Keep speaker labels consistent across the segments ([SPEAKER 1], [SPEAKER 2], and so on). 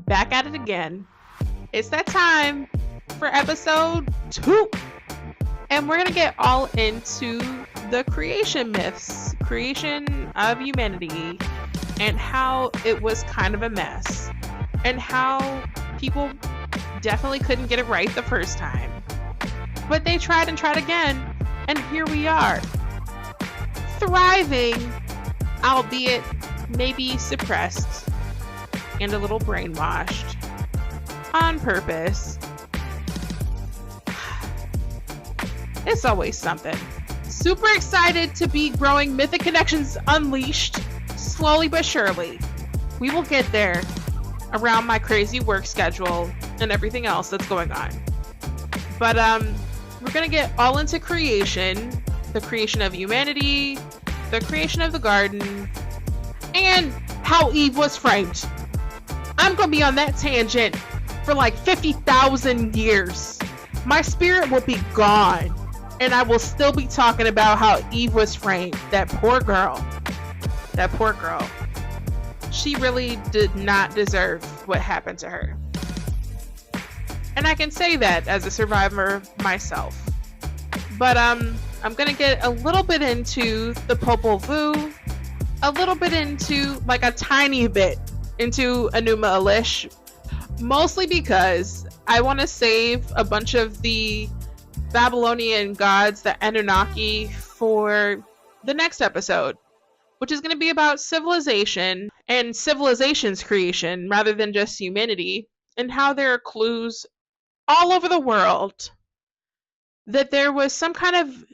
[SPEAKER 1] back at it again. It's that time for episode 2. And we're going to get all into the creation myths, creation of humanity, and how it was kind of a mess. And how people definitely couldn't get it right the first time. But they tried and tried again, and here we are. Thriving, albeit maybe suppressed and a little brainwashed on purpose. It's always something. Super excited to be growing Mythic connections unleashed slowly but surely. We will get there around my crazy work schedule and everything else that's going on. But we're gonna get all into creation, the creation of humanity, the creation of the garden, and how Eve was framed. I'm gonna be on that tangent for like 50,000 years. My spirit will be gone, and I will still be talking about how Eve was framed. That poor girl. That poor girl. She really did not deserve what happened to her. And I can say that as a survivor myself. But I'm gonna get a little bit into the Popol Vuh, a little bit into, like a tiny bit, into Enuma Elish, mostly because I want to save a bunch of the Babylonian gods, the Anunnaki, for the next episode, which is going to be about civilization and civilization's creation rather than just humanity, and how there are clues all over the world that there was some kind of,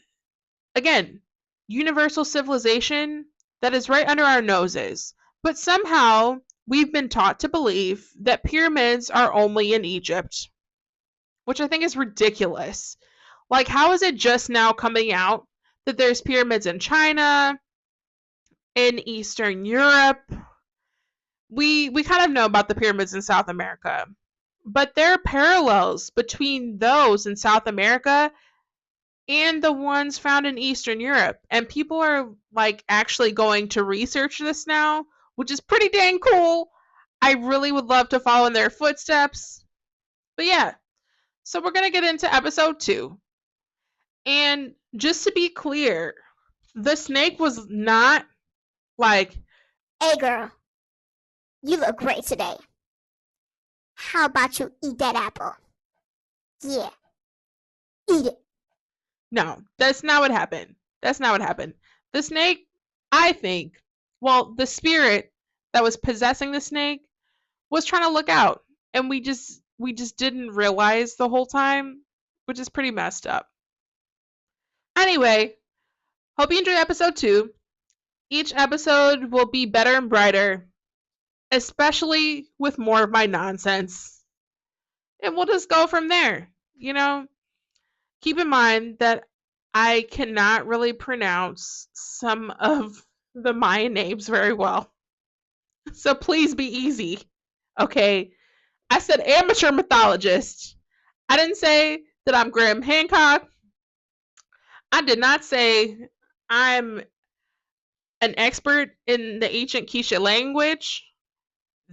[SPEAKER 1] again, universal civilization that is right under our noses. But somehow we've been taught to believe that pyramids are only in Egypt, which I think is ridiculous. Like, how is it just now coming out that there's pyramids in China, in Eastern Europe? We kind of know about the pyramids in South America, but there are parallels between those in South America and the ones found in Eastern Europe. And people are like actually going to research this now, which is pretty dang cool. I really would love to follow in their footsteps. But yeah, so we're going to get into episode 2. And just to be clear, the snake was not like,
[SPEAKER 2] "Hey girl, you look great today. How about you eat that apple? Yeah, eat it."
[SPEAKER 1] no, that's not what happened. That's not what happened. The snake, I think, well, the spirit that was possessing the snake was trying to look out, and we just didn't realize the whole time, which is pretty messed up. Anyway, hope you enjoy episode 2. Each episode will be better and brighter, especially with more of my nonsense. And we'll just go from there, you know? Keep in mind that I cannot really pronounce some of the Mayan names very well. So please be easy, okay? I said amateur mythologist. I didn't say that I'm Graham Hancock. I did not say I'm an expert in the ancient Quiche language.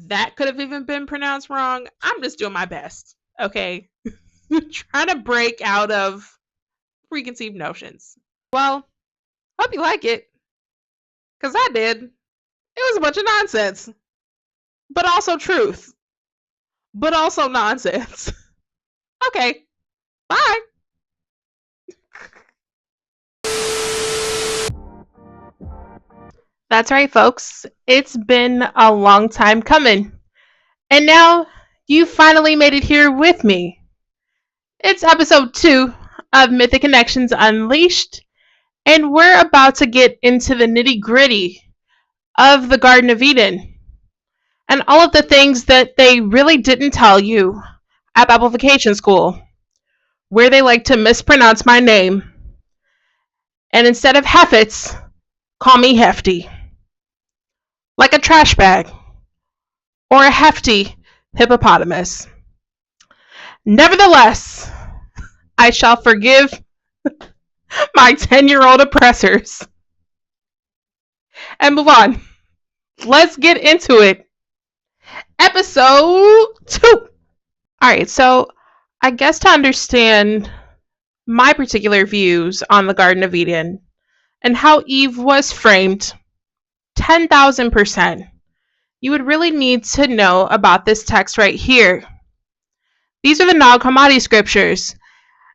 [SPEAKER 1] That could have even been pronounced wrong. I'm just doing my best, okay? Trying to break out of preconceived notions. Well, hope you like it, because I did. It was a bunch of nonsense, but also truth, but also nonsense. Okay, bye. That's right, folks. It's been a long time coming, and now you finally made it here with me. It's episode 2 of Mythic Connections Unleashed, and we're about to get into the nitty-gritty of the Garden of Eden and all of the things that they really didn't tell you at Bible Vacation School, where they like to mispronounce my name, and instead of Heffitz, call me Hefty, like a trash bag or a hefty hippopotamus. Nevertheless, I shall forgive my 10-year-old oppressors and move on. Let's get into it Episode 2. Alright, so I guess to understand my particular views on the Garden of Eden and how Eve was framed 10,000%, you would really need to know about this text right here. These are the Nag Hammadi scriptures.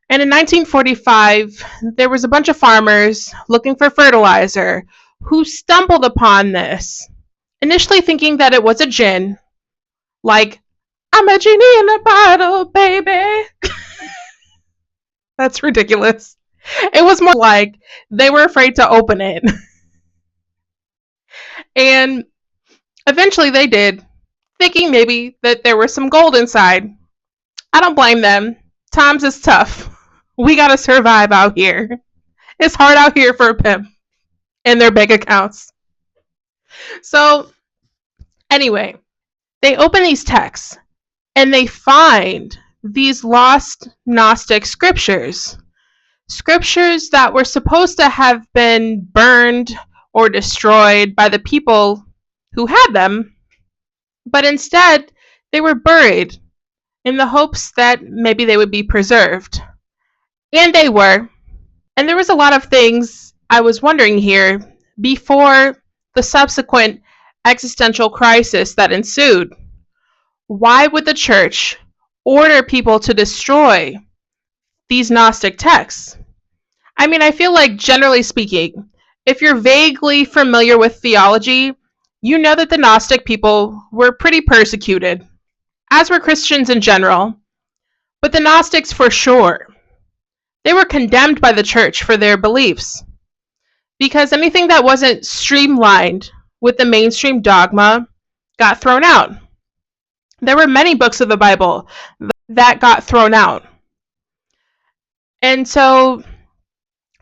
[SPEAKER 1] And in 1945, there was a bunch of farmers looking for fertilizer who stumbled upon this, initially thinking that it was a jinn, like, I'm a genie in a bottle, baby. That's ridiculous. It was more like they were afraid to open it. And eventually they did, thinking maybe that there was some gold inside. I don't blame them. Times is tough. We gotta survive out here. It's hard out here for a pimp and their bank accounts. So, anyway, they open these texts and they find these lost Gnostic scriptures. Scriptures that were supposed to have been burned or destroyed by the people who had them, but instead they were buried in the hopes that maybe they would be preserved. And they were. And there was a lot of things I was wondering here before the subsequent existential crisis that ensued. Why would the church order people to destroy these Gnostic texts? I mean, I feel like, generally speaking, if you're vaguely familiar with theology, you know that the Gnostic people were pretty persecuted, as were Christians in general. But the Gnostics, for sure, they were condemned by the church for their beliefs, because anything that wasn't streamlined with the mainstream dogma got thrown out. There were many books of the Bible that got thrown out. And so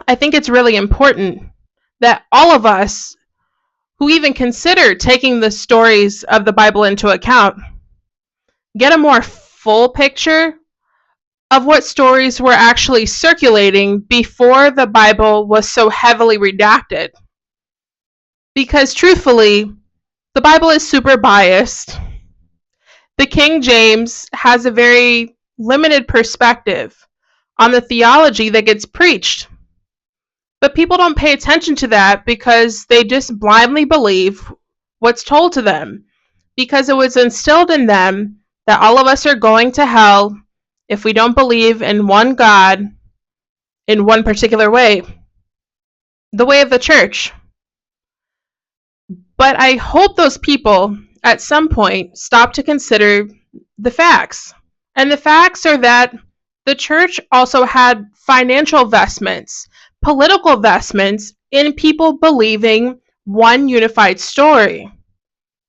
[SPEAKER 1] I think it's really important that all of us who even consider taking the stories of the Bible into account get a more full picture of what stories were actually circulating before the Bible was so heavily redacted. Because truthfully, the Bible is super biased. The King James has a very limited perspective on the theology that gets preached. But people don't pay attention to that because they just blindly believe what's told to them, because it was instilled in them that all of us are going to hell if we don't believe in one God in one particular way, the way of the church. But I hope those people at some point stop to consider the facts. And the facts are that the church also had financial vestments, political vestments in people believing one unified story.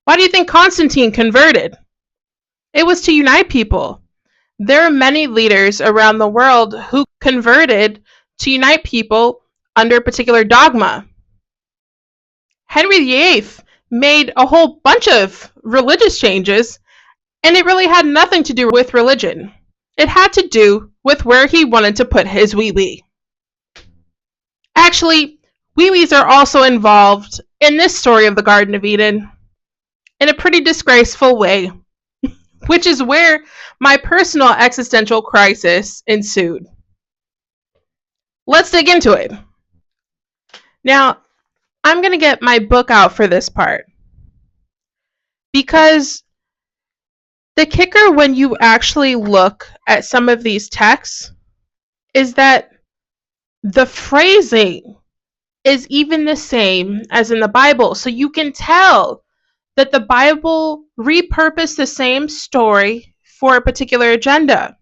[SPEAKER 1] Why do you think Constantine converted? It was to unite people. There are many leaders around the world who converted to unite people under a particular dogma. Henry VIII made a whole bunch of religious changes, and it really had nothing to do with religion. It had to do with where he wanted to put his wayyyy. Actually, wayyyys are also involved in this story of the Garden of Eden in a pretty disgraceful way, which is where my personal existential crisis ensued. Let's dig into it. Now, I'm going to get my book out for this part, because the kicker when you actually look at some of these texts is that the phrasing is even the same as in the Bible. So you can tell that the Bible repurposed the same story for a particular agenda.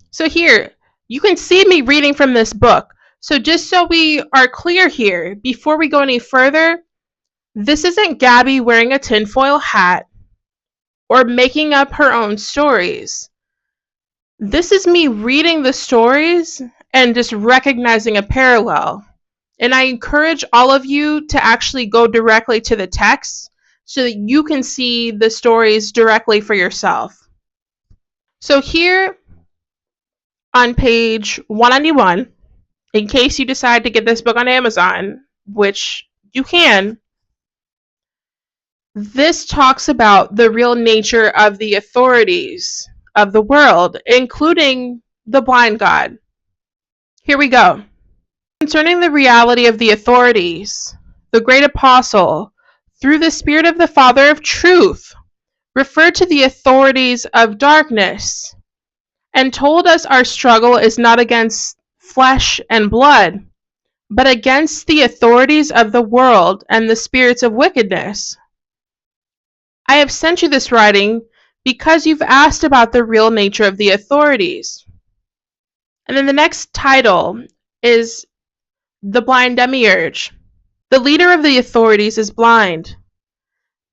[SPEAKER 1] So here, you can see me reading from this book. So just so we are clear here, before we go any further, this isn't Gabby wearing a tinfoil hat or making up her own stories. This is me reading the stories and just recognizing a parallel. And I encourage all of you to actually go directly to the text so that you can see the stories directly for yourself. So here on page 191, in case you decide to get this book on Amazon, which you can, This talks about the real nature of the authorities of the world, including the blind God. Here we go. Concerning the reality of the authorities, the great apostle, through the Spirit of the Father of truth, referred to the authorities of darkness and told us our struggle is not against flesh and blood, but against the authorities of the world and the spirits of wickedness. I have sent you this writing because you've asked about the real nature of the authorities. And then the next title is The Blind Demiurge. The leader of the authorities is blind.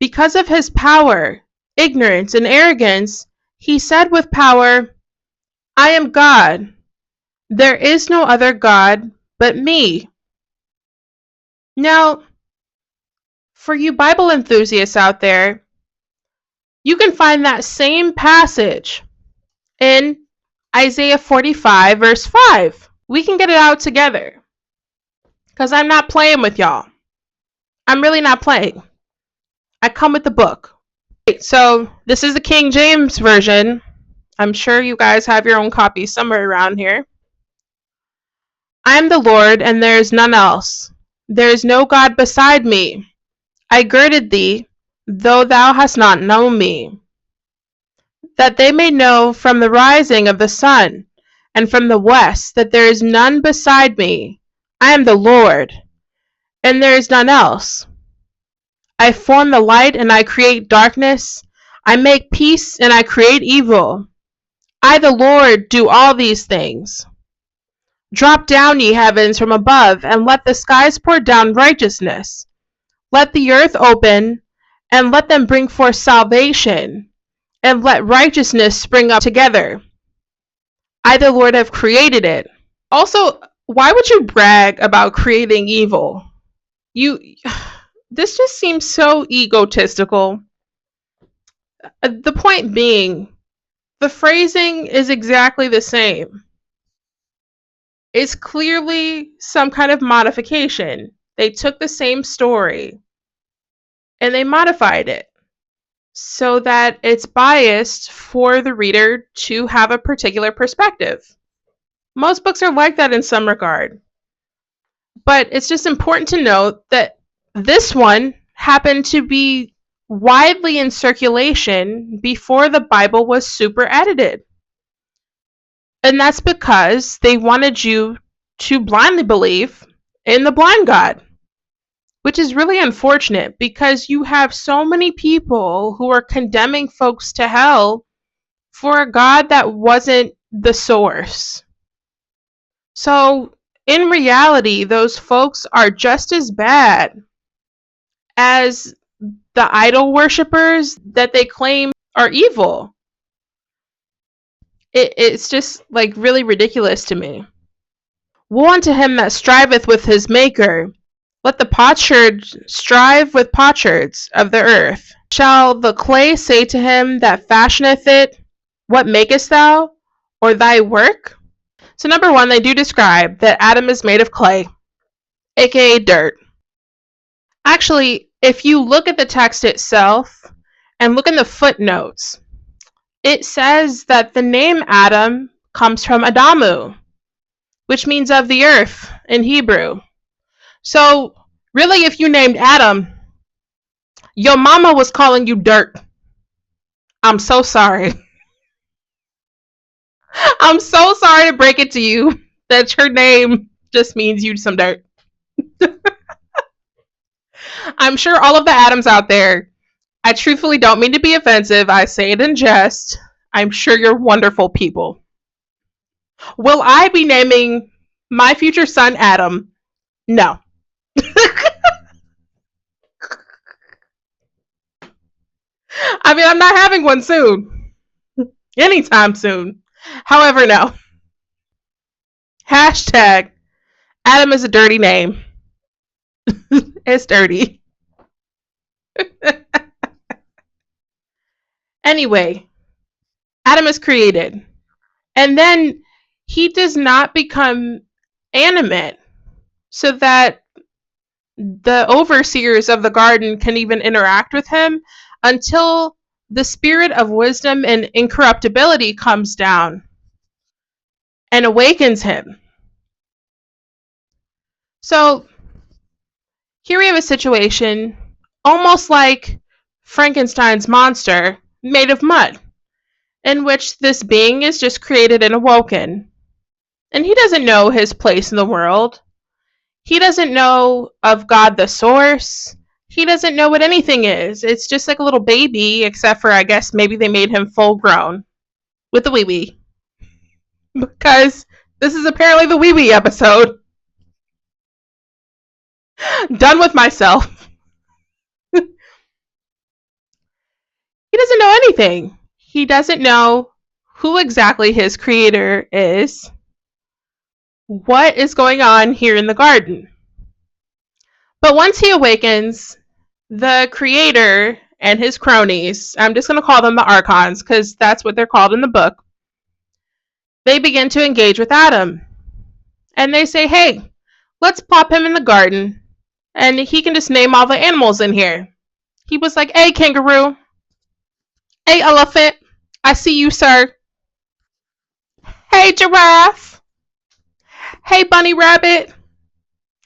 [SPEAKER 1] Because of his power, ignorance, and arrogance, he said with power, I am God. There is no other God but me. Now, for you Bible enthusiasts out there, you can find that same passage in Isaiah 45, verse 5. We can get it out together. Because I'm not playing with y'all. I'm really not playing. I come with the book. So, this is the King James Version. I'm sure you guys have your own copy somewhere around here. I am the Lord, and there is none else. There is no God beside me. I girded thee, though thou hast not known me, that they may know from the rising of the sun and from the west that there is none beside me. I am the Lord, and there is none else. I form the light and I create darkness. I make peace and I create evil. I, the Lord, do all these things. Drop down, ye heavens, from above, and let the skies pour down righteousness. Let the earth open, and let them bring forth salvation, and let righteousness spring up together. I, the Lord, have created it. Also, why would you brag about creating evil? This just seems so egotistical. The point being, the phrasing is exactly the same. It's clearly some kind of modification. They took the same story and they modified it so that it's biased for the reader to have a particular perspective. Most books are like that in some regard. But it's just important to note that this one happened to be widely in circulation before the Bible was super edited. And that's because they wanted you to blindly believe in the blind God, which is really unfortunate because you have so many people who are condemning folks to hell for a God that wasn't the source. So, in reality, those folks are just as bad as the idol worshippers that they claim are evil. It's just like really ridiculous to me. Woe unto him that striveth with his maker. Let the potsherd strive with potsherds of the earth. Shall the clay say to him that fashioneth it, what makest thou? Or thy work? So number one, they do describe that Adam is made of clay, aka dirt. Actually, if you look at the text itself and look in the footnotes, it says that the name Adam comes from Adamu, which means of the earth in Hebrew. So, really, if you named Adam, your mama was calling you dirt. I'm so sorry. I'm so sorry to break it to you that your name just means you some dirt. I'm sure all of the Adams out there, I truthfully don't mean to be offensive. I say it in jest. I'm sure you're wonderful people. Will I be naming my future son Adam? No. I mean, I'm not having one soon. Anytime soon. However, no. Hashtag Adam is a dirty name. It's dirty. Anyway, Adam is created. And then he does not become animate so that the overseers of the garden can even interact with him until the spirit of wisdom and incorruptibility comes down and awakens him. So here we have a situation almost like Frankenstein's monster made of mud, in which this being is just created and awoken. And he doesn't know his place in the world. He doesn't know of God the source. He doesn't know what anything is. It's just like a little baby, except for I guess maybe they made him full grown with the wayyyy. Because this is apparently the wayyyy episode. Done with myself. He doesn't know anything. He doesn't know who exactly his creator is, what is going on here in the garden. But once he awakens, the creator and his cronies, I'm just going to call them the archons because that's what they're called in the book, they begin to engage with Adam. And they say, hey, let's pop him in the garden and he can just name all the animals in here. He was like, hey, kangaroo. Hey, elephant. I see you, sir. Hey, giraffe. Hey, bunny rabbit.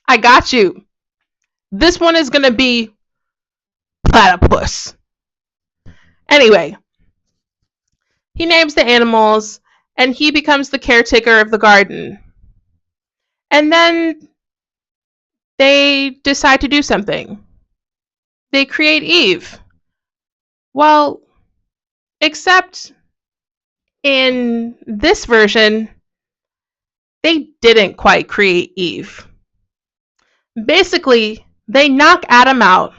[SPEAKER 1] I got you. This one is going to be platypus. Anyway, he names the animals and he becomes the caretaker of the garden. And then they decide to do something. They create Eve. Well, except in this version, they didn't quite create Eve. Basically, they knock Adam out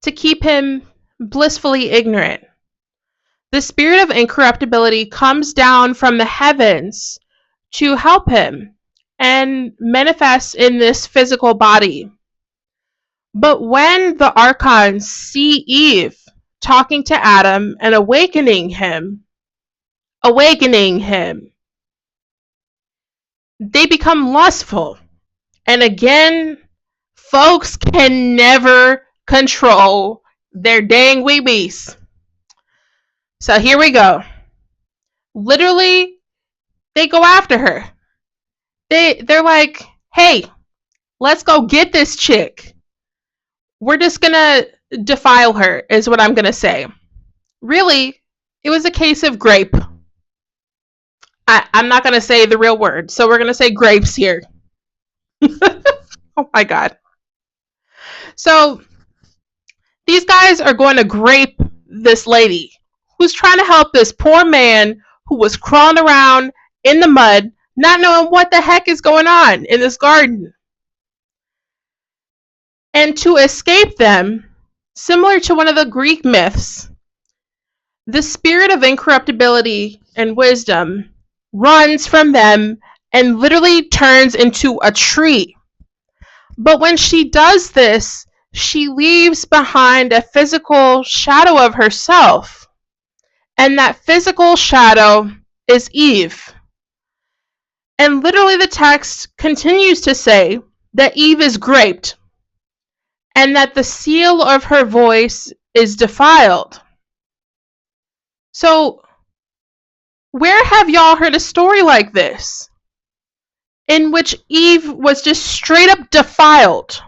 [SPEAKER 1] to keep him blissfully ignorant. The spirit of incorruptibility comes down from the heavens to help him and manifests in this physical body. But when the archons see Eve talking to Adam and awakening him, they become lustful. And again, folks can never control their dang weebies. So here we go. Literally, they go after her. They're like, hey, let's go get this chick. We're just gonna defile her, is what I'm gonna say. Really, it was a case of grape. I'm not gonna say the real word, so we're gonna say grapes here. Oh my god. So these guys are going to grape this lady who's trying to help this poor man who was crawling around in the mud, not knowing what the heck is going on in this garden. And to escape them, similar to one of the Greek myths, the spirit of incorruptibility and wisdom runs from them and literally turns into a tree. But when she does this, she leaves behind a physical shadow of herself. And that physical shadow is Eve. And literally the text continues to say that Eve is graped and that the seal of her voice is defiled. So, where have y'all heard a story like this? In which Eve was just straight up defiled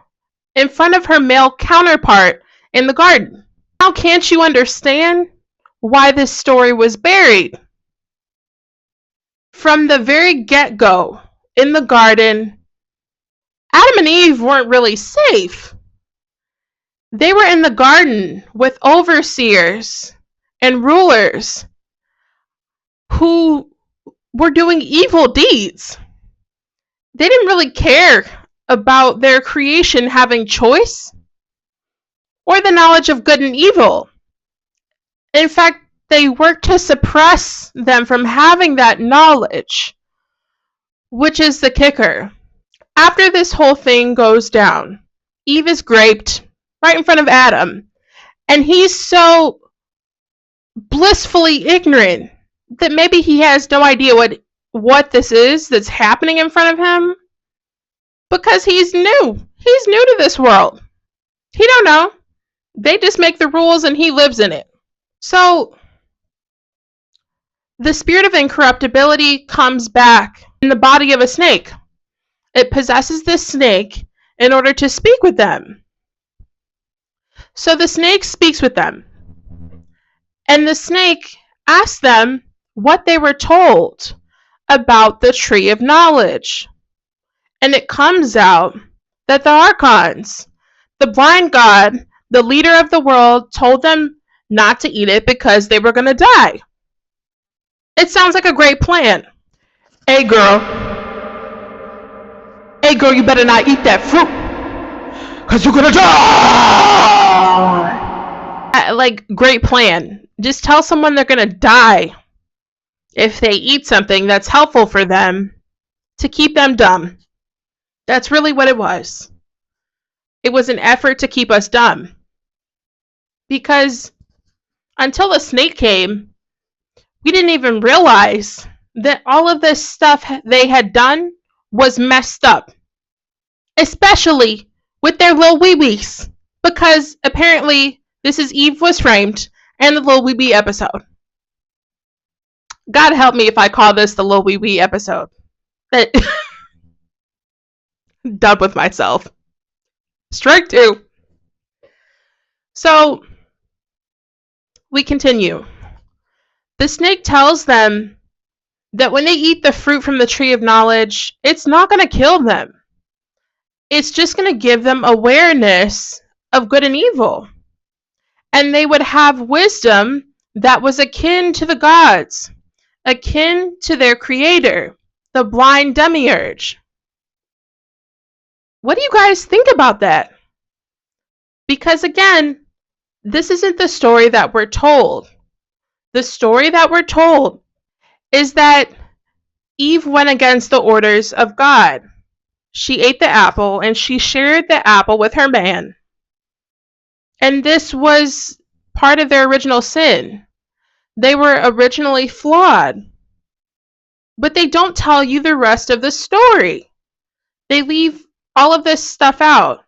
[SPEAKER 1] in front of her male counterpart in the garden. Now can't you understand why this story was buried? From the very get-go in the garden, Adam and Eve weren't really safe. They were in the garden with overseers and rulers who were doing evil deeds. They didn't really care about their creation having choice or the knowledge of good and evil. In fact, they worked to suppress them from having that knowledge, which is the kicker. After this whole thing goes down, Eve is graped right in front of Adam, and he's so blissfully ignorant that maybe he has no idea what this is that's happening in front of him, because he's new. He's new to this world. He don't know. They just make the rules and he lives in it. So the spirit of incorruptibility comes back in the body of a snake. It possesses this snake in order to speak with them. So the snake speaks with them. And the snake asks them what they were told about the tree of knowledge. And it comes out that the archons, the blind god, the leader of the world, told them not to eat it because they were going to die. It sounds like a great plan. Hey girl, you better not eat that fruit because you're going to die. Like, great plan. Just tell someone they're going to die if they eat something that's helpful for them to keep them dumb. That's really what it was. It was an effort to keep us dumb. Because until the snake came, we didn't even realize that all of this stuff they had done was messed up. Especially with their little wee-wees. Because apparently this is Eve Was Framed and the little wee-wee episode. God help me if I call this the little wee-wee episode. Done with myself. Strike two. So we continue. The snake tells them that when they eat the fruit from the tree of knowledge, it's not going to kill them. It's just going to give them awareness of good and evil. And they would have wisdom that was akin to the gods, akin to their creator, the blind demiurge. What do you guys think about that? Because again, this isn't the story that we're told. The story that we're told is that Eve went against the orders of God. She ate the apple and she shared the apple with her man. And this was part of their original sin. They were originally flawed. But they don't tell you the rest of the story. They leave all of this stuff out.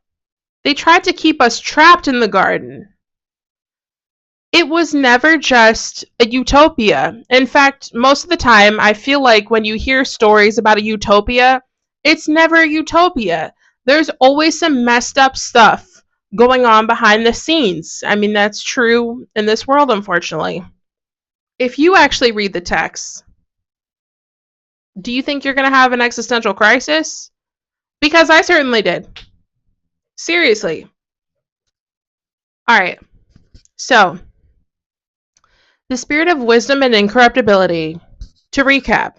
[SPEAKER 1] They tried to keep us trapped in the garden. It was never just a utopia. In fact, most of the time, I feel like when you hear stories about a utopia, it's never a utopia. There's always some messed up stuff going on behind the scenes. I mean, that's true in this world, unfortunately. If you actually read the text, do you think you're going to have an existential crisis? Because I certainly did. Seriously. Alright. So, the spirit of wisdom and incorruptibility, to recap,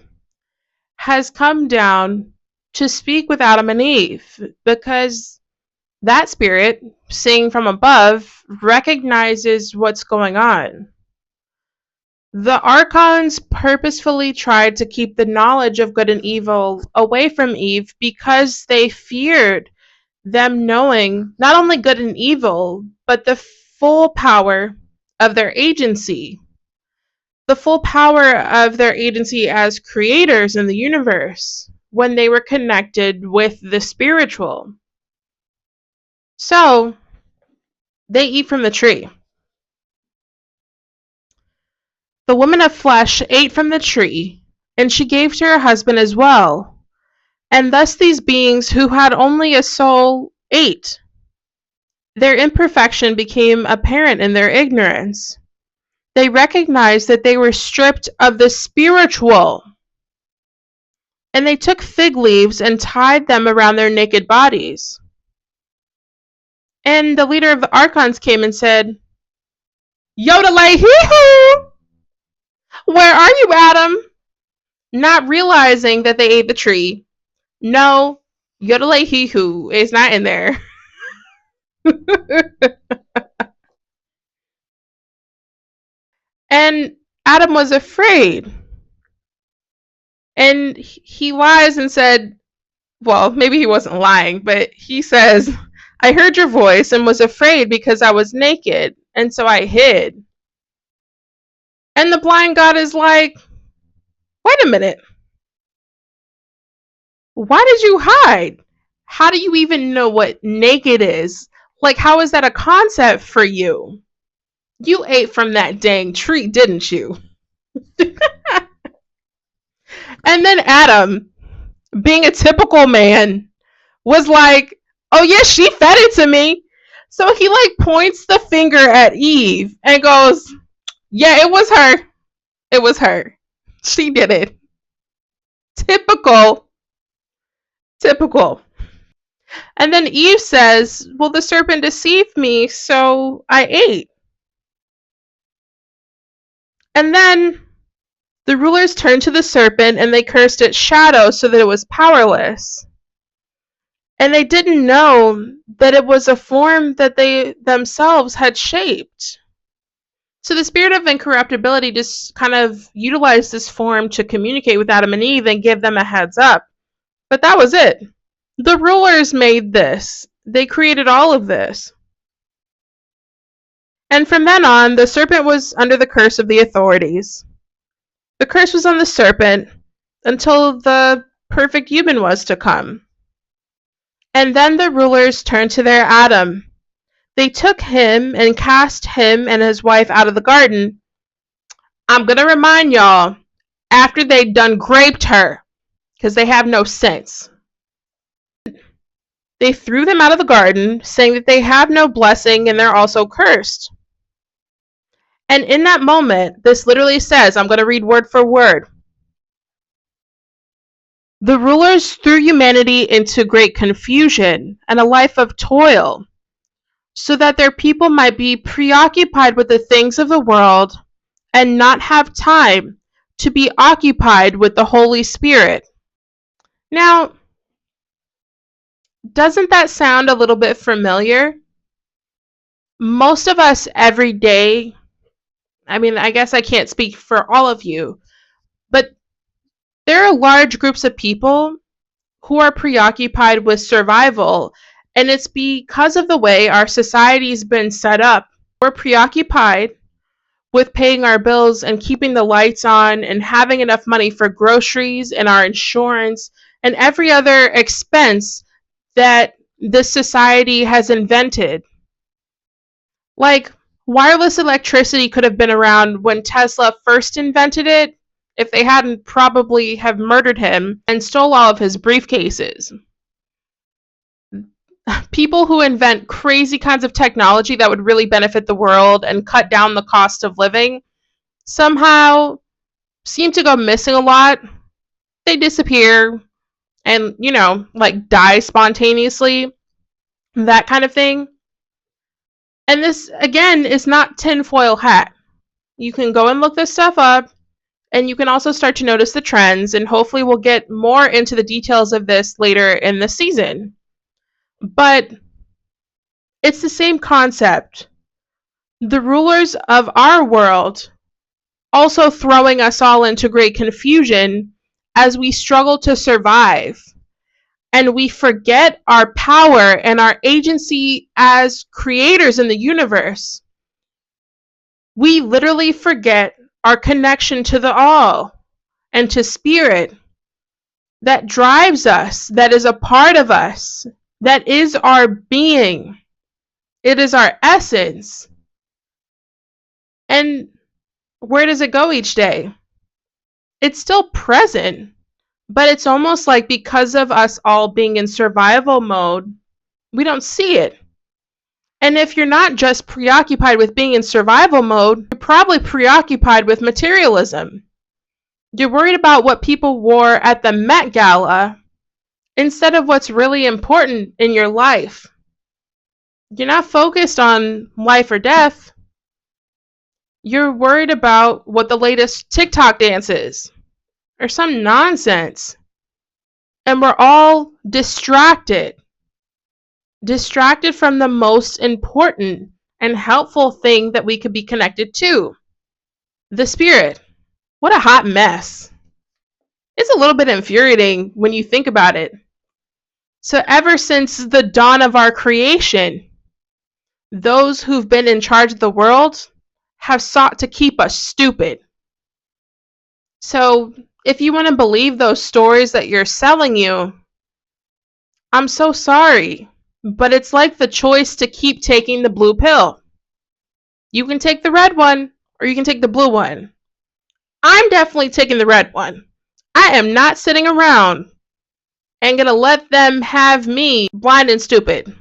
[SPEAKER 1] has come down to speak with Adam and Eve because that spirit, seeing from above, recognizes what's going on. The archons purposefully tried to keep the knowledge of good and evil away from Eve because they feared them knowing not only good and evil, but the full power of their agency. The full power of their agency as creators in the universe when they were connected with the spiritual. So, they eat from the tree. The woman of flesh ate from the tree, and she gave to her husband as well. And thus these beings who had only a soul ate. Their imperfection became apparent in their ignorance. They recognized that they were stripped of the spiritual. And they took fig leaves and tied them around their naked bodies. And the leader of the archons came and said, Yodelay hee-hoo! Where are you, Adam? Not realizing that they ate the tree. No, Yodelay hee-hoo is not in there. And Adam was afraid. And he lies and said, well, maybe he wasn't lying, but he says, I heard your voice and was afraid because I was naked, and so I hid. And the blind god is like, wait a minute. Why did you hide? How do you even know what naked is? Like, how is that a concept for you? You ate from that dang tree, didn't you? And then Adam, being a typical man, was like, oh yeah, she fed it to me. So he like points the finger at Eve and goes, yeah, it was her. It was her. She did it. Typical. Typical. And then Eve says, well, the serpent deceived me, so I ate. And then the rulers turned to the serpent and they cursed its shadow so that it was powerless. And they didn't know that it was a form that they themselves had shaped. So the spirit of incorruptibility just kind of utilized this form to communicate with Adam and Eve and give them a heads up. But that was it. The rulers made this. They created all of this. And from then on, the serpent was under the curse of the authorities. The curse was on the serpent until the perfect human was to come. And then the rulers turned to their Adam. They took him and cast him and his wife out of the garden. I'm going to remind y'all, after they'd done graped her, because they have no sense. They threw them out of the garden, saying that they have no blessing and they're also cursed. And in that moment, this literally says, I'm going to read word for word. The rulers threw humanity into great confusion and a life of toil, so that their people might be preoccupied with the things of the world and not have time to be occupied with the Holy Spirit. Now, doesn't that sound a little bit familiar? Most of us every day, I mean, I guess I can't speak for all of you, but there are large groups of people who are preoccupied with survival, and it's because of the way our society's been set up. We're preoccupied with paying our bills and keeping the lights on and having enough money for groceries and our insurance and every other expense that this society has invented. Like, wireless electricity could have been around when Tesla first invented it, if they hadn't probably have murdered him and stole all of his briefcases. People who invent crazy kinds of technology that would really benefit the world and cut down the cost of living somehow seem to go missing a lot. They disappear and, like die spontaneously, that kind of thing. And this, again, is not tinfoil hat. You can go and look this stuff up, and you can also start to notice the trends, and hopefully we'll get more into the details of this later in the season. But it's the same concept. The rulers of our world also throwing us all into great confusion as we struggle to survive. And we forget our power and our agency as creators in the universe. We literally forget our connection to the all and to spirit that drives us, that is a part of us, that is our being. It is our essence. And where does it go each day? It's still present, but it's almost like because of us all being in survival mode, we don't see it. And if you're not just preoccupied with being in survival mode, you're probably preoccupied with materialism. You're worried about what people wore at the Met Gala instead of what's really important in your life. You're not focused on life or death. You're worried about what the latest TikTok dance is or some nonsense. And we're all distracted from the most important and helpful thing that we could be connected to, the spirit. What a hot mess. It's a little bit infuriating when you think about it. So ever since the dawn of our creation, those who've been in charge of the world have sought to keep us stupid. So if you want to believe those stories that you're selling you, I'm so sorry, but it's like the choice to keep taking the blue pill. You can take the red one, or you can take the blue one. I'm definitely taking the red one. I am not sitting around and gonna let them have me blind and stupid.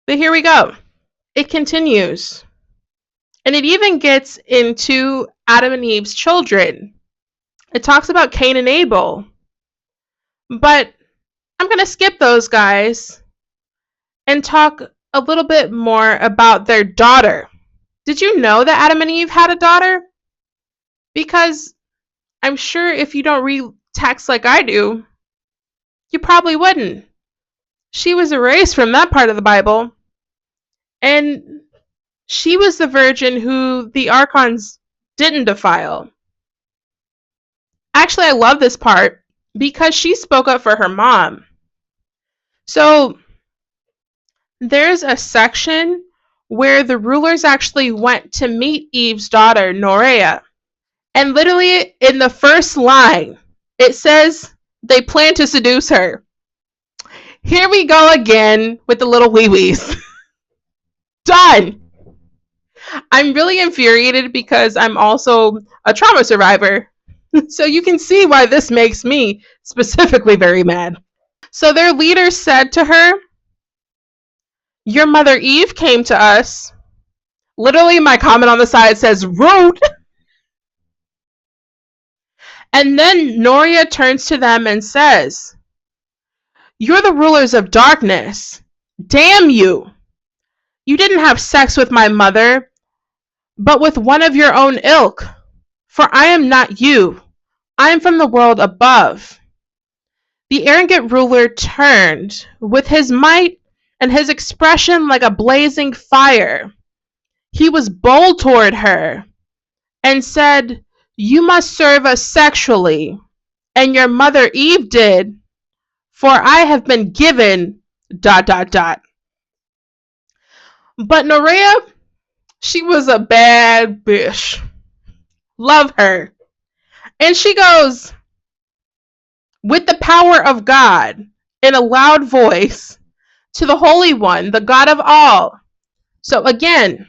[SPEAKER 1] But here we go. It continues. And it even gets into Adam and Eve's children. It talks about Cain and Abel. But I'm going to skip those guys and talk a little bit more about their daughter. Did you know that Adam and Eve had a daughter? Because I'm sure if you don't read text like I do, you probably wouldn't. She was erased from that part of the Bible. And she was the virgin who the archons didn't defile. Actually, I love this part because she spoke up for her mom. So there's a section where the rulers actually went to meet Eve's daughter, Norea. And literally in the first line, it says they plan to seduce her. Here we go again with the little wee-wees. Done. I'm really infuriated because I'm also a trauma survivor. So you can see why this makes me specifically very mad. So their leader said to her, "Your mother Eve came to us." Literally, my comment on the side says, "Rude." And then Noria turns to them and says, "You're the rulers of darkness. Damn you. You didn't have sex with my mother, but with one of your own ilk. For I am not you. I am from the world above." The arrogant ruler turned, with his might and his expression like a blazing fire. He was bold toward her and said, "You must serve us sexually, and your mother Eve did, for I have been given ... But Norea, she was a bad bitch. Love her. And she goes, "With the power of God," in a loud voice, "to the Holy One, the God of all." So again,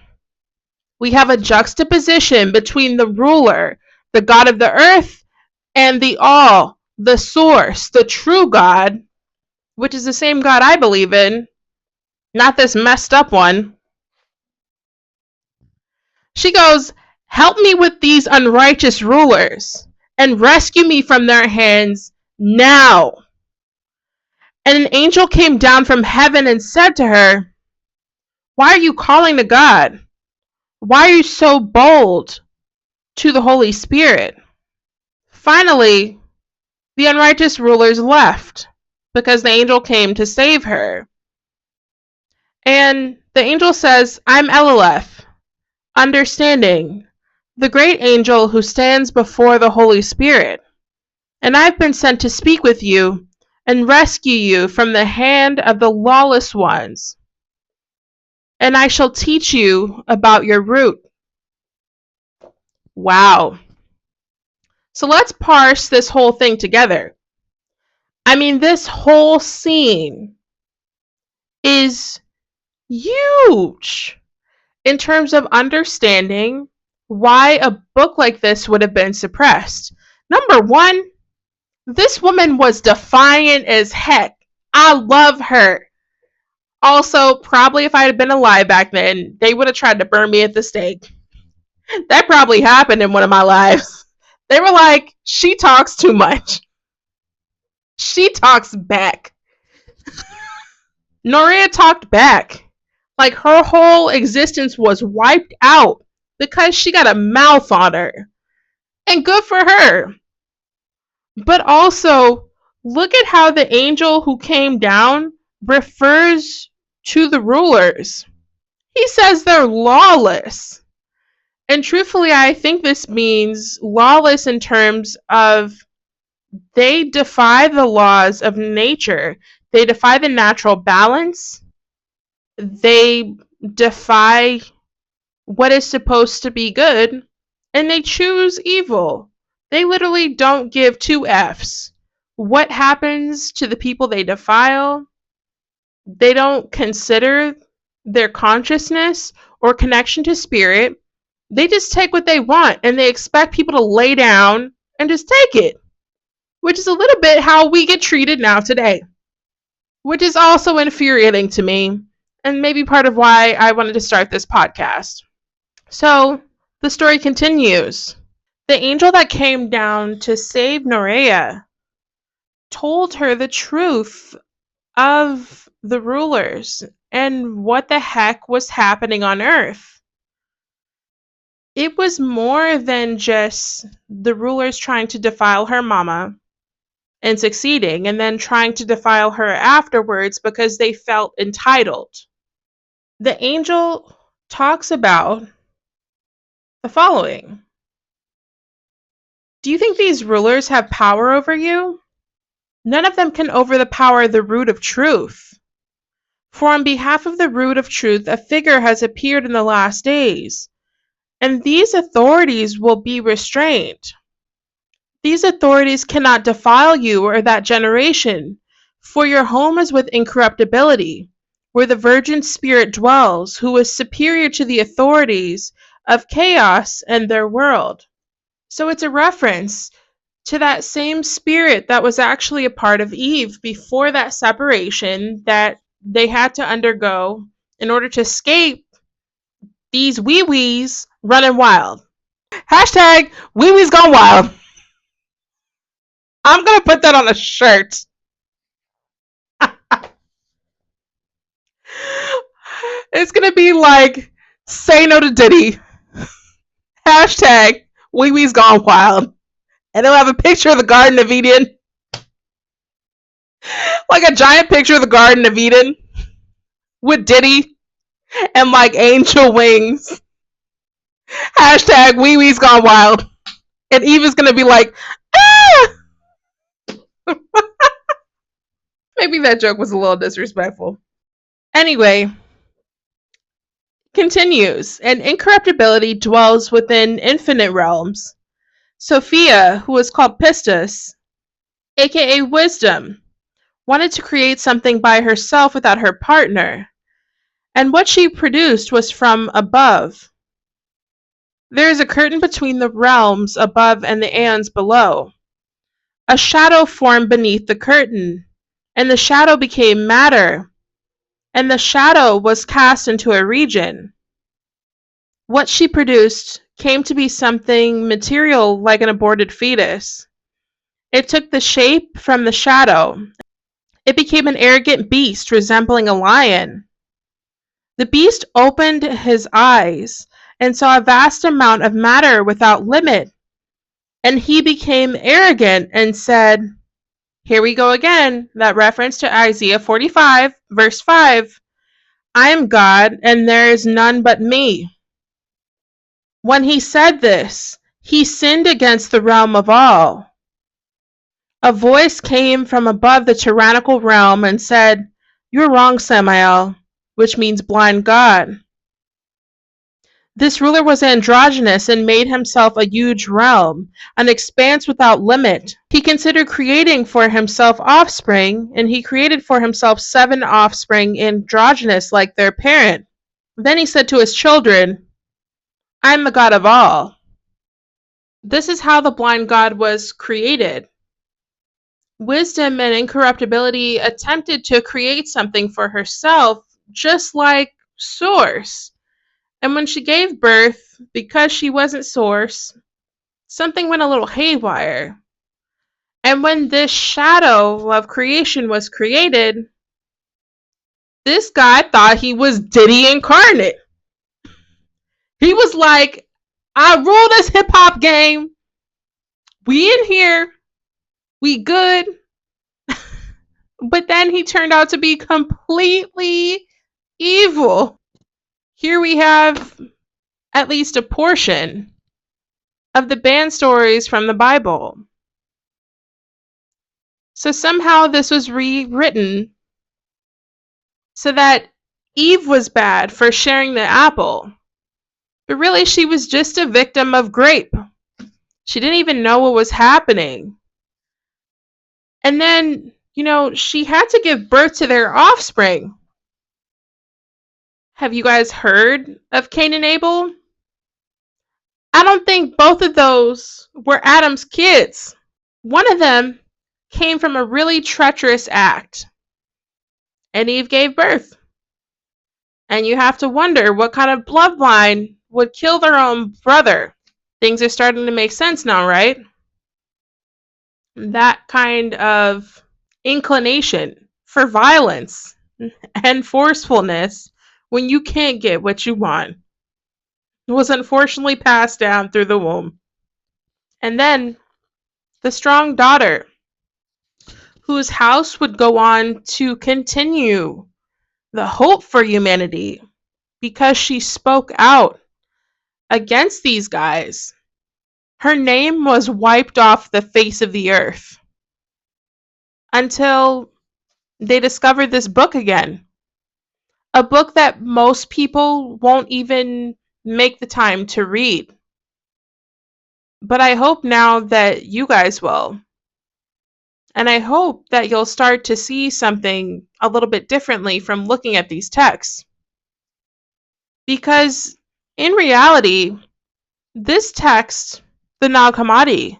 [SPEAKER 1] we have a juxtaposition between the ruler, the God of the earth, and the all, the source, the true God, which is the same God I believe in, not this messed up one. She goes, "Help me with these unrighteous rulers and rescue me from their hands now." And an angel came down from heaven and said to her, "Why are you calling to God? Why are you so bold to the Holy Spirit?" Finally, the unrighteous rulers left because the angel came to save her. And the angel says, "I'm Elileth, understanding, the great angel who stands before the Holy Spirit. And I've been sent to speak with you and rescue you from the hand of the lawless ones. And I shall teach you about your root." Wow. So let's parse this whole thing together. I mean, this whole scene is huge in terms of understanding why a book like this would have been suppressed. Number one, this woman was defiant as heck. I love her. Also, probably if I had been alive back then, they would have tried to burn me at the stake. That probably happened in one of my lives. They were like, "She talks too much. She talks back." Norea talked back. Like her whole existence was wiped out because she got a mouth on her. And good for her. But also, look at how the angel who came down refers to the rulers. He says they're lawless. And truthfully, I think this means lawless in terms of they defy the laws of nature. They defy the natural balance. They defy what is supposed to be good. And they choose evil. They literally don't give two F's what happens to the people they defile. They don't consider their consciousness or connection to spirit. They just take what they want and they expect people to lay down and just take it, which is a little bit how we get treated now today, which is also infuriating to me and maybe part of why I wanted to start this podcast. So the story continues. The angel that came down to save Norea told her the truth of the rulers and what the heck was happening on Earth. It was more than just the rulers trying to defile her mama and succeeding, and then trying to defile her afterwards because they felt entitled. The angel talks about the following. Do you think these rulers have power over you? None of them can overpower the root of truth. For on behalf of the root of truth, a figure has appeared in the last days, and these authorities will be restrained. These authorities cannot defile you or that generation, for your home is with incorruptibility, where the virgin spirit dwells, who is superior to the authorities of chaos and their world. So it's a reference to that same spirit that was actually a part of Eve before that separation that they had to undergo in order to escape these wayyyys running wild. Hashtag wayyy's gone wild. I'm gonna put that on a shirt. It's gonna be like, say no to Diddy. Hashtag wayyy's gone wild. And it'll have a picture of the Garden of Eden. Like a giant picture of the Garden of Eden. With Diddy. And like angel wings. Hashtag wayyy's gone wild. And Eve is gonna be like, ah! Maybe that joke was a little disrespectful. Anyway. Continues. And incorruptibility dwells within infinite realms. Sophia, who was called Pistis, aka Wisdom, wanted to create something by herself without her partner, and what she produced was from above. There is a curtain between the realms above and the aeons below. A shadow formed beneath the curtain, and the shadow became matter, and the shadow was cast into a region. What she produced came to be something material like an aborted fetus. It took the shape from the shadow. It became an arrogant beast resembling a lion. The beast opened his eyes and saw a vast amount of matter without limit, and he became arrogant and said, here we go again, that reference to Isaiah 45, verse 5, I am God, and there is none but me. When he said this, he sinned against the realm of all. A voice came from above the tyrannical realm and said, you're wrong, Samael, which means blind God. This ruler was androgynous and made himself a huge realm, an expanse without limit. He considered creating for himself offspring, and he created for himself 7 offspring androgynous like their parent. Then he said to his children, I'm the God of all. This is how the blind God was created. Wisdom and incorruptibility attempted to create something for herself, just like Source. And when she gave birth, because she wasn't Source, something went a little haywire. And when this shadow of creation was created, this guy thought he was Diddy incarnate. He was like, I rule this hip hop game. We in here. We good. But then he turned out to be completely evil. Here we have at least a portion of the banned stories from the Bible. So somehow this was rewritten so that Eve was bad for sharing the apple. But really, she was just a victim of grape. She didn't even know what was happening. And then, she had to give birth to their offspring. Have you guys heard of Cain and Abel? I don't think both of those were Adam's kids. One of them came from a really treacherous act, and Eve gave birth. And you have to wonder what kind of bloodline would kill their own brother. Things are starting to make sense now, right? That kind of inclination for violence and forcefulness when you can't get what you want was unfortunately passed down through the womb. And then the strong daughter, whose house would go on to continue the hope for humanity because she spoke out against these guys. Her name was wiped off the face of the earth until they discovered this book again. A book that most people won't even make the time to read. But I hope now that you guys will. And I hope that you'll start to see something a little bit differently from looking at these texts. Because in reality, this text, the Nag Hammadi,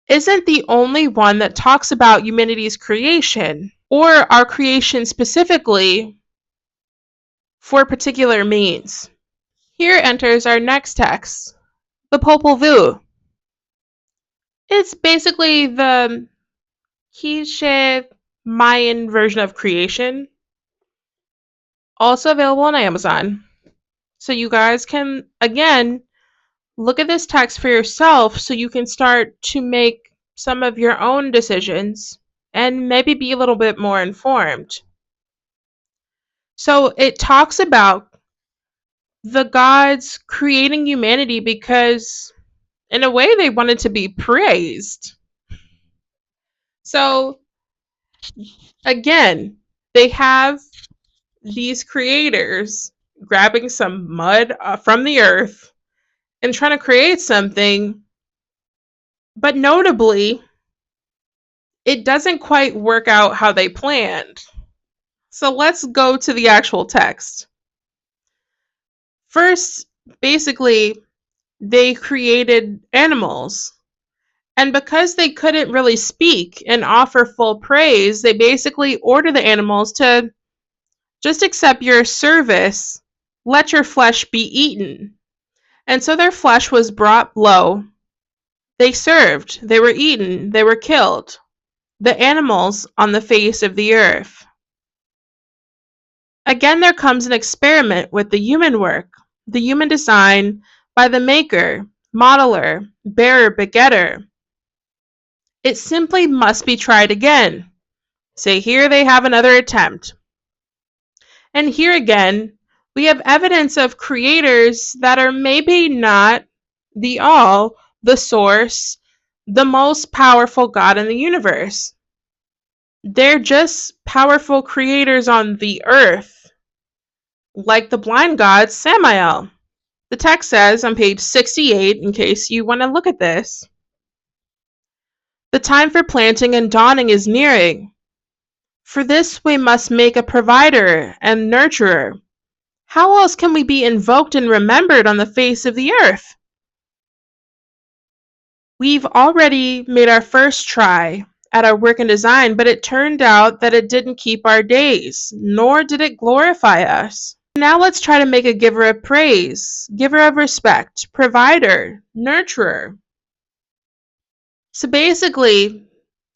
[SPEAKER 1] isn't the only one that talks about humanity's creation, or our creation specifically for particular means. Here enters our next text, the Popol Vuh. It's basically the Quiche Mayan version of creation, also available on Amazon. So you guys can, again, look at this text for yourself so you can start to make some of your own decisions and maybe be a little bit more informed. So it talks about the gods creating humanity because, in a way, they wanted to be praised. So, again, they have these creators grabbing some mud from the earth and trying to create something, but notably, it doesn't quite work out how they planned. So let's go to the actual text. First, basically, they created animals. And because they couldn't really speak and offer full praise, they basically order the animals to just accept your service, let your flesh be eaten. And so their flesh was brought low. They served, they were eaten, they were killed. The animals on the face of the earth. Again, there comes an experiment with the human work, the human design by the maker, modeler, bearer, begetter. It simply must be tried again. So here they have another attempt. And here again, we have evidence of creators that are maybe not the all, the source, the most powerful God in the universe. They're just powerful creators on the earth, like the blind god Samael. The text says on page 68, in case you want to look at this, the time for planting and dawning is nearing. For this we must make a provider and nurturer. How else can we be invoked and remembered on the face of the earth? We've already made our first try at our work and design, but it turned out that it didn't keep our days, nor did it glorify us. Now let's try to make a giver of praise, giver of respect, provider, nurturer. So basically,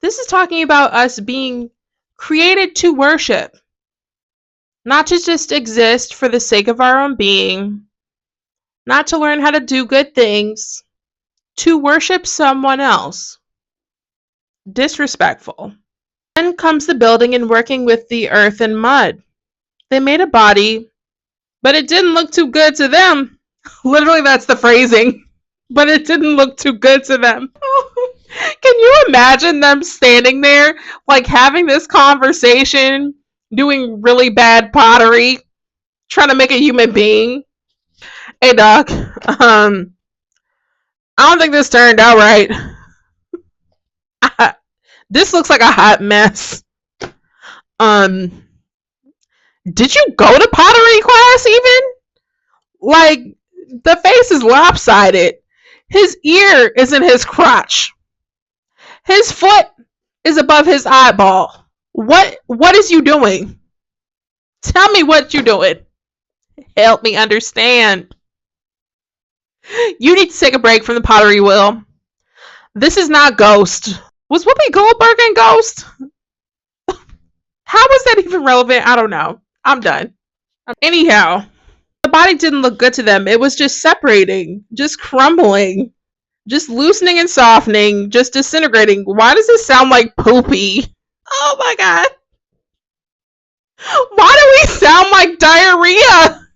[SPEAKER 1] this is talking about us being created to worship, not to just exist for the sake of our own being, not to learn how to do good things, to worship someone else. Disrespectful. Then comes the building and working with the earth and mud. They made a body, but it didn't look too good to them. Literally, that's the phrasing. But it didn't look too good to them. Can you imagine them standing there, like having this conversation, doing really bad pottery, trying to make a human being? Hey, Doc, I don't think this turned out right. This looks like a hot mess. Um, did you go to pottery class even? Like, the face is lopsided. His ear is in his crotch. His foot is above his eyeball. What is you doing? Tell me what you're doing. Help me understand. You need to take a break from the pottery wheel. This is not Ghost. Was Whoopi Goldberg in Ghost? How was that even relevant? I don't know. I'm done. Anyhow, the body didn't look good to them. It was just separating, just crumbling, just loosening and softening, just disintegrating. Why does this sound like poopy? Oh my god. Why do we sound like diarrhea?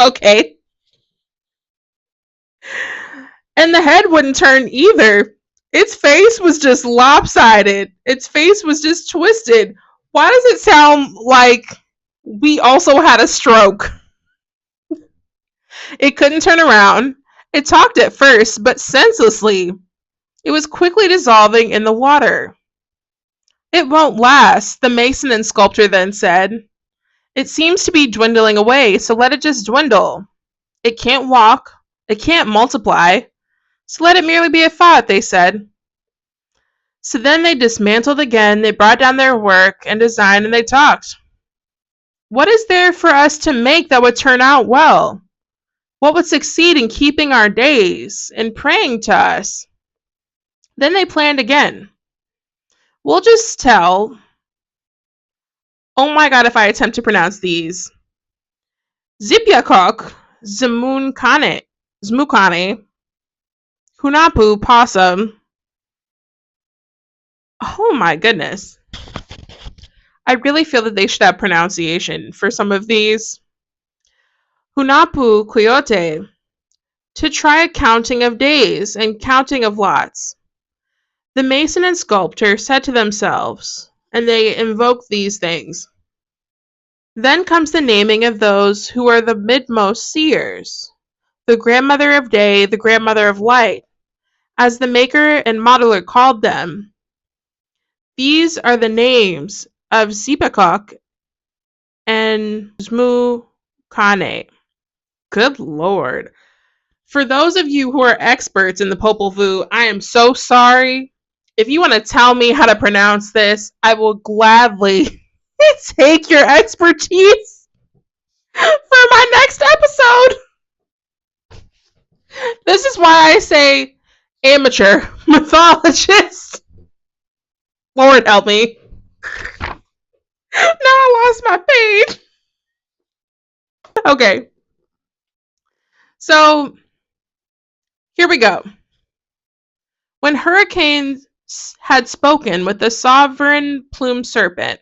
[SPEAKER 1] Okay. And the head wouldn't turn either. Its face was just lopsided. Its face was just twisted. Why does it sound like we also had a stroke? It couldn't turn around. It talked at first, but senselessly. It was quickly dissolving in the water. It won't last, the mason and sculptor then said. It seems to be dwindling away, so let it just dwindle. It can't walk. It can't multiply. So let it merely be a thought, they said. So then they dismantled again, they brought down their work and design, and they talked. What is there for us to make that would turn out well? What would succeed in keeping our days and praying to us? Then they planned again. We'll just tell. Oh my god, if I attempt to pronounce these. Zipiakok, Zmukane, Hunapu, Possum. Oh my goodness. I really feel that they should have pronunciation for some of these. Hunapu, Coyote. To try a counting of days and counting of lots. The mason and sculptor said to themselves, and they invoked these things. Then comes the naming of those who are the midmost seers, the grandmother of day, the grandmother of light, as the maker and modeler called them. These are the names of Zipakok and Zmukane. Good lord. For those of you who are experts in the Popol Vuh, I am so sorry. If you want to tell me how to pronounce this, I will gladly take your expertise for my next episode. This is why I say amateur mythologist. Lord help me. Now I lost my page. Okay. So, here we go. When hurricanes had spoken with the sovereign plumed serpent,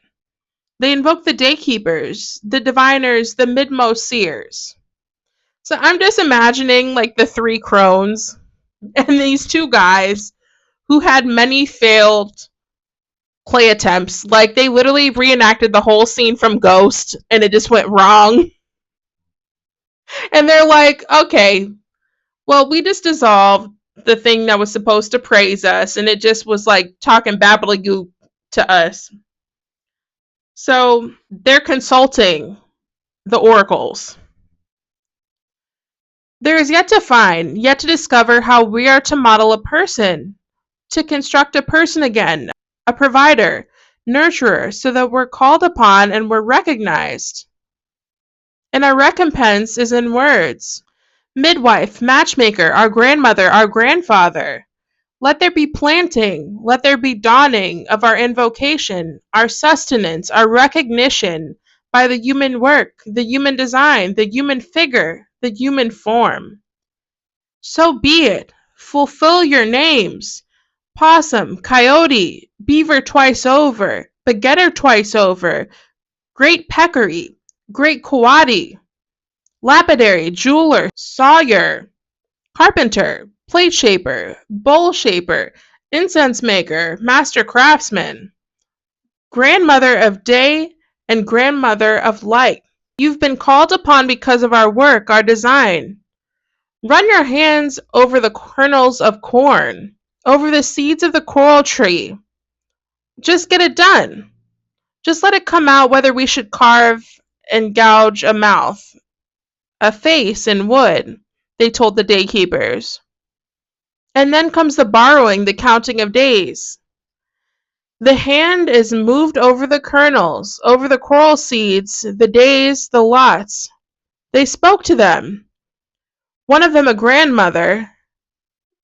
[SPEAKER 1] they invoked the daykeepers, the diviners, the midmost seers. So I'm just imagining like the three crones and these two guys who had many failed play attempts. Like they literally reenacted the whole scene from Ghost and it just went wrong. And they're like, okay, well, we just dissolved the thing that was supposed to praise us and it just was like talking babbly-gook to us. So they're consulting the oracles. There is yet to find, yet to discover how we are to model a person, to construct a person again, a provider, nurturer, so that we're called upon and we're recognized. And our recompense is in words. Midwife, matchmaker, our grandmother, our grandfather. Let there be planting, let there be dawning of our invocation, our sustenance, our recognition by the human work, the human design, the human figure, the human form. So be it. Fulfill your names. Possum, coyote, beaver twice over, begetter twice over, great peccary, great coati, lapidary, jeweler, sawyer, carpenter, plate shaper, bowl shaper, incense maker, master craftsman, grandmother of day and grandmother of light. You've been called upon because of our work, our design. Run your hands over the kernels of corn. over the seeds of the coral tree. Just get it done. Just let it come out whether we should carve and gouge a mouth, a face in wood, they told the daykeepers. And then comes the borrowing, the counting of days. The hand is moved over the kernels, over the coral seeds, the days, the lots. They spoke to them. One of them a grandmother,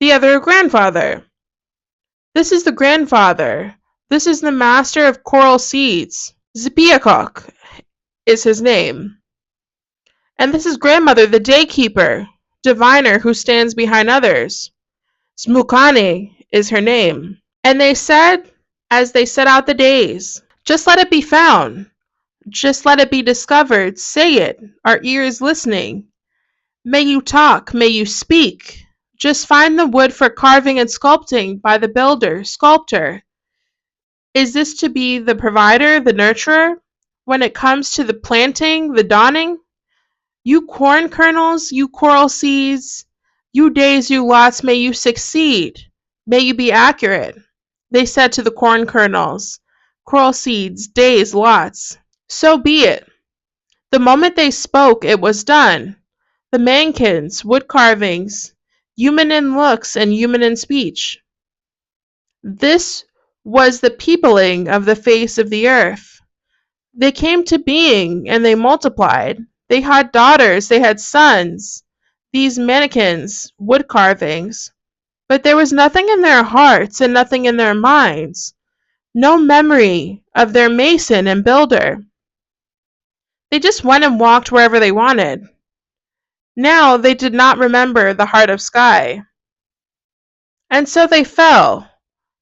[SPEAKER 1] the other a grandfather. This is the grandfather. This is the master of coral seeds. Zipiakok is his name. And this is grandmother, the daykeeper, diviner who stands behind others. Smukane is her name. And they said, as they set out the days, just let it be found. Just let it be discovered. Say it. Our ear is listening. May you talk. May you speak. Just find the wood for carving and sculpting by the builder, sculptor. Is this to be the provider, the nurturer? When it comes to the planting, the dawning? You corn kernels, you coral seeds, you days, you lots, may you succeed. May you be accurate. They said to the corn kernels, coral seeds, days, lots. So be it. The moment they spoke, it was done. The mankins, wood carvings, human in looks and human in speech. This was the peopling of the face of the earth. They came to being and they multiplied. They had daughters, they had sons, these mannequins, wood carvings. But there was nothing in their hearts and nothing in their minds. No memory of their mason and builder. They just went and walked wherever they wanted. Now they did not remember the heart of sky. And so they fell.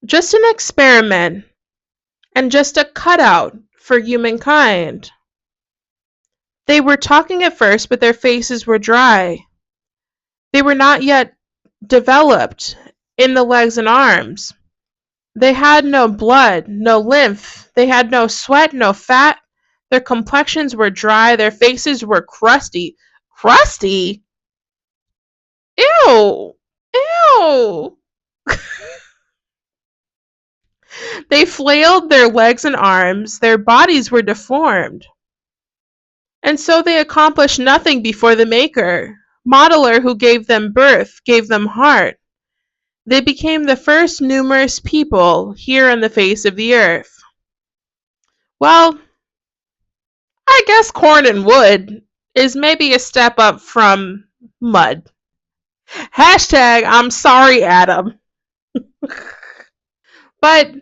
[SPEAKER 1] Just an experiment and just a cutout for humankind. They were talking at first, but their faces were dry. They were not yet developed in the legs and arms. They had no blood, no lymph. They had no sweat, no fat. Their complexions were dry. Their faces were crusty. Crusty? Ew! Ew! They flailed their legs and arms. Their bodies were deformed. And so they accomplished nothing before the Maker, modeler who gave them birth, gave them heart. They became the first numerous people here on the face of the earth. Well, I guess corn and wood is maybe a step up from mud. Hashtag I'm sorry, Adam. But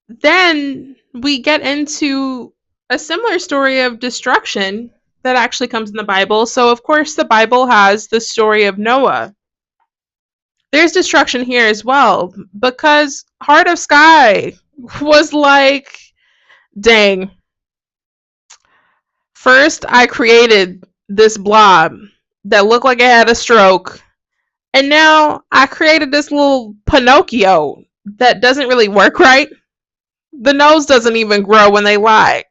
[SPEAKER 1] then we get into a similar story of destruction that actually comes in the Bible. So, of course, the Bible has the story of Noah. There's destruction here as well because Heart of Sky was like, dang. First, I created this blob that looked like it had a stroke. And now I created this little Pinocchio that doesn't really work right. The nose doesn't even grow when they lie.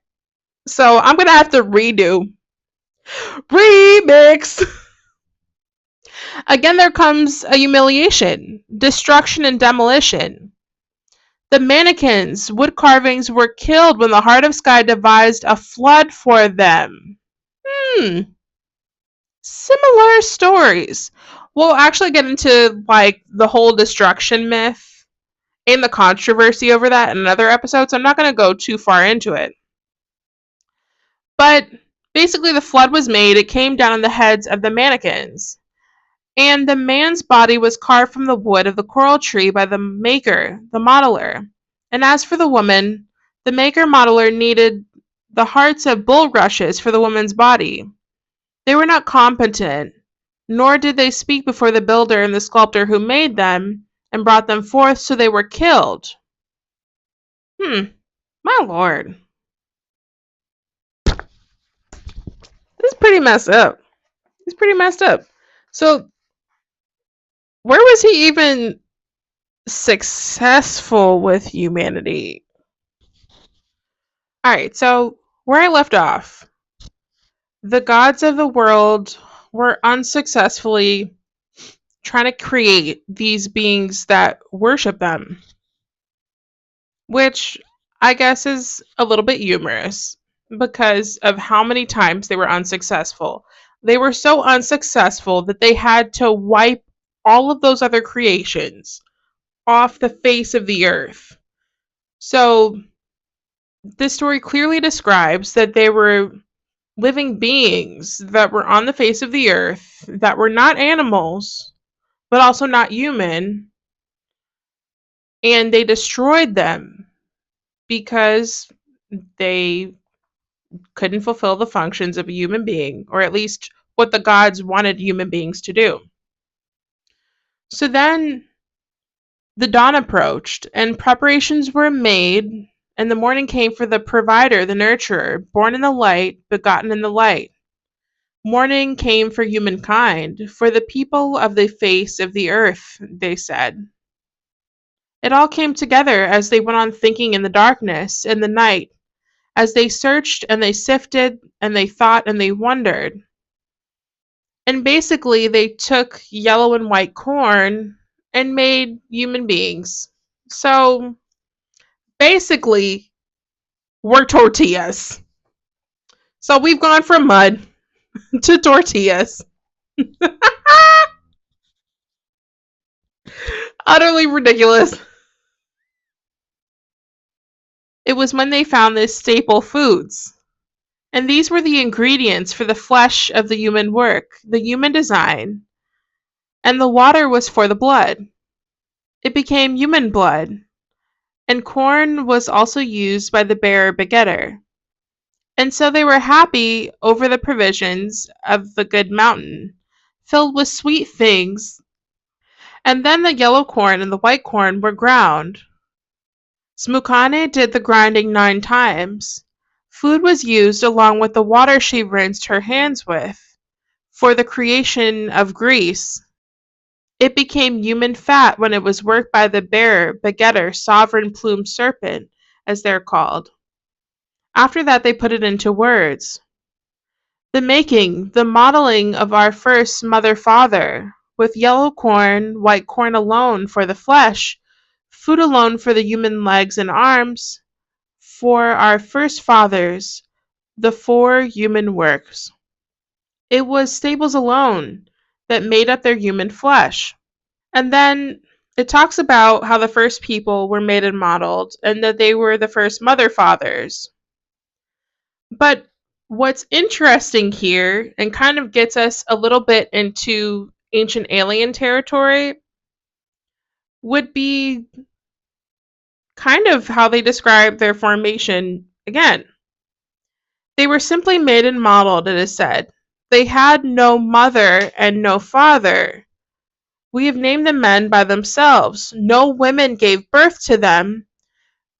[SPEAKER 1] So I'm going to have to redo. Remix! Again, there comes a humiliation, destruction, and demolition. The mannequins, wood carvings were killed when the Heart of Sky devised a flood for them. Similar stories. We'll actually get into like the whole destruction myth and the controversy over that in another episode, so I'm not going to go too far into it. But basically, the flood was made. It came down on the heads of the mannequins. And the man's body was carved from the wood of the coral tree by the maker, the modeler. And as for the woman, the maker modeler needed the hearts of bulrushes for the woman's body. They were not competent, nor did they speak before the builder and the sculptor who made them and brought them forth, so they were killed. My lord. This is pretty messed up. It's pretty messed up. So, where was he even successful with humanity? Alright, so where I left off, the gods of the world were unsuccessfully trying to create these beings that worship them, which I guess is a little bit humorous because of how many times they were unsuccessful. They were so unsuccessful that they had to wipe all of those other creations off the face of the earth. So, this story clearly describes that they were living beings that were on the face of the earth, that were not animals, but also not human, and they destroyed them because they couldn't fulfill the functions of a human being, or at least what the gods wanted human beings to do. So then the dawn approached, and preparations were made, and the morning came for the provider, the nurturer, born in the light, begotten in the light. Morning came for humankind, for the people of the face of the earth, they said. It all came together as they went on thinking in the darkness, in the night, as they searched and they sifted and they thought and they wondered. And basically, they took yellow and white corn and made human beings. So basically, we're tortillas. So we've gone from mud to tortillas. Utterly ridiculous. It was when they found this staple foods. And these were the ingredients for the flesh of the human work, the human design. And the water was for the blood. It became human blood. And corn was also used by the bearer begetter. And so they were happy over the provisions of the good mountain, filled with sweet things. And then the yellow corn and the white corn were ground. Smukane did the grinding 9 times. Food was used along with the water she rinsed her hands with, for the creation of grease. It became human fat when it was worked by the bearer, begetter, sovereign plumed serpent, as they're called. After that, they put it into words. The making, the modeling of our first mother-father, with yellow corn, white corn alone for the flesh, food alone for the human legs and arms, for our first fathers, the 4 human works. It was stables alone that made up their human flesh. And then it talks about how the first people were made and modeled, and that they were the first mother fathers. But what's interesting here, and kind of gets us a little bit into ancient alien territory, would be kind of how they describe their formation again. They were simply made and modeled, it is said. They had no mother and no father. We have named the men by themselves. No women gave birth to them,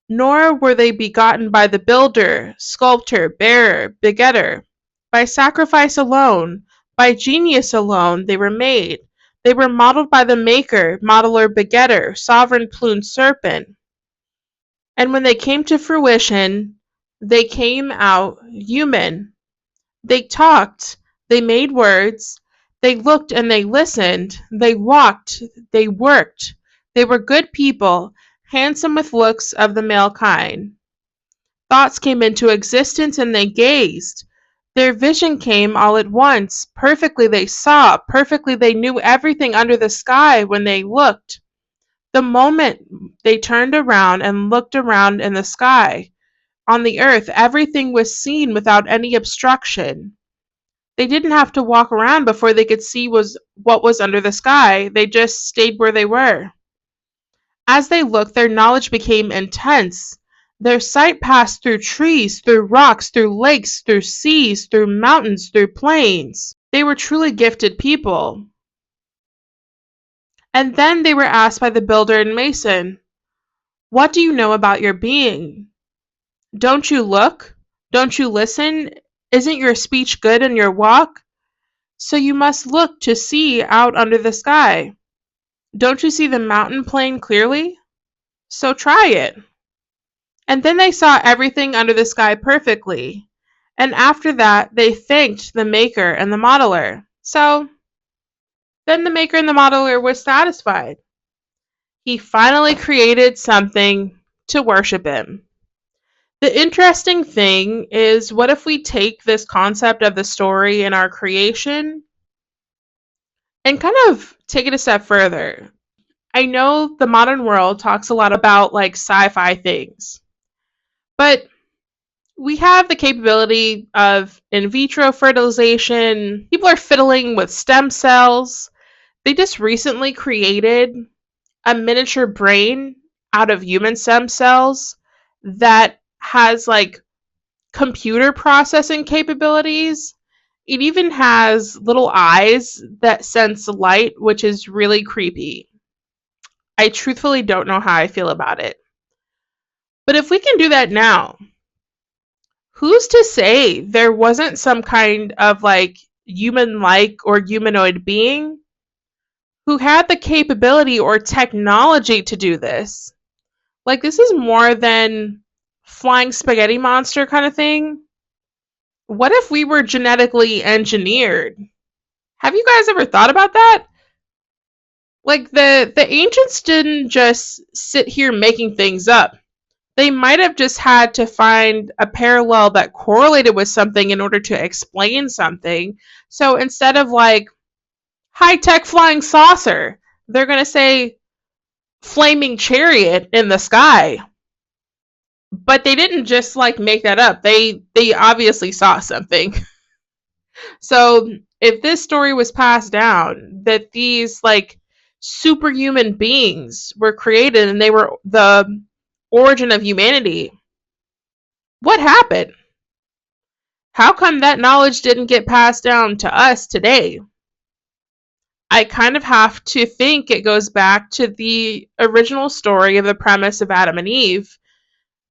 [SPEAKER 1] nor were they begotten by the builder, sculptor, bearer, begetter. By sacrifice alone, by genius alone, they were made. They were modeled by the maker, modeler, begetter, sovereign plumed serpent. And when they came to fruition, they came out human. They talked, they made words, they looked and they listened, they walked, they worked. They were good people, handsome with looks of the male kind. Thoughts came into existence and they gazed. Their vision came all at once. Perfectly they saw, perfectly they knew everything under the sky when they looked. The moment they turned around and looked around in the sky, on the earth, everything was seen without any obstruction. They didn't have to walk around before they could see what was under the sky. They just stayed where they were. As they looked, their knowledge became intense. Their sight passed through trees, through rocks, through lakes, through seas, through mountains, through plains. They were truly gifted people. And then they were asked by the builder and mason, "What do you know about your being? Don't you look? Don't you listen? Isn't your speech good and your walk? So you must look to see out under the sky. Don't you see the mountain plain clearly? So try it." And then they saw everything under the sky perfectly. And after that, they thanked the maker and the modeler. So Then the maker and the modeler was satisfied. He finally created something to worship him. The interesting thing is, what if we take this concept of the story in our creation and kind of take it a step further? I know the modern world talks a lot about like sci-fi things, but we have the capability of in vitro fertilization. People are fiddling with stem cells. They just recently created a miniature brain out of human stem cells that has like computer processing capabilities. It even has little eyes that sense light, which is really creepy. I truthfully don't know how I feel about it. But if we can do that now, who's to say there wasn't some kind of like human like or humanoid being who had the capability or technology to do this? Like, this is more than flying spaghetti monster kind of thing. What if we were genetically engineered? Have you guys ever thought about that? Like, the ancients didn't just sit here making things up. They might have just had to find a parallel that correlated with something in order to explain something. So instead of like high tech flying saucer, they're going to say flaming chariot in the sky. But they didn't just like make that up. They obviously saw something. So if this story was passed down that these like superhuman beings were created and they were the origin of humanity, what happened? How come that knowledge didn't get passed down to us today? I kind of have to think it goes back to the original story of the premise of Adam and Eve,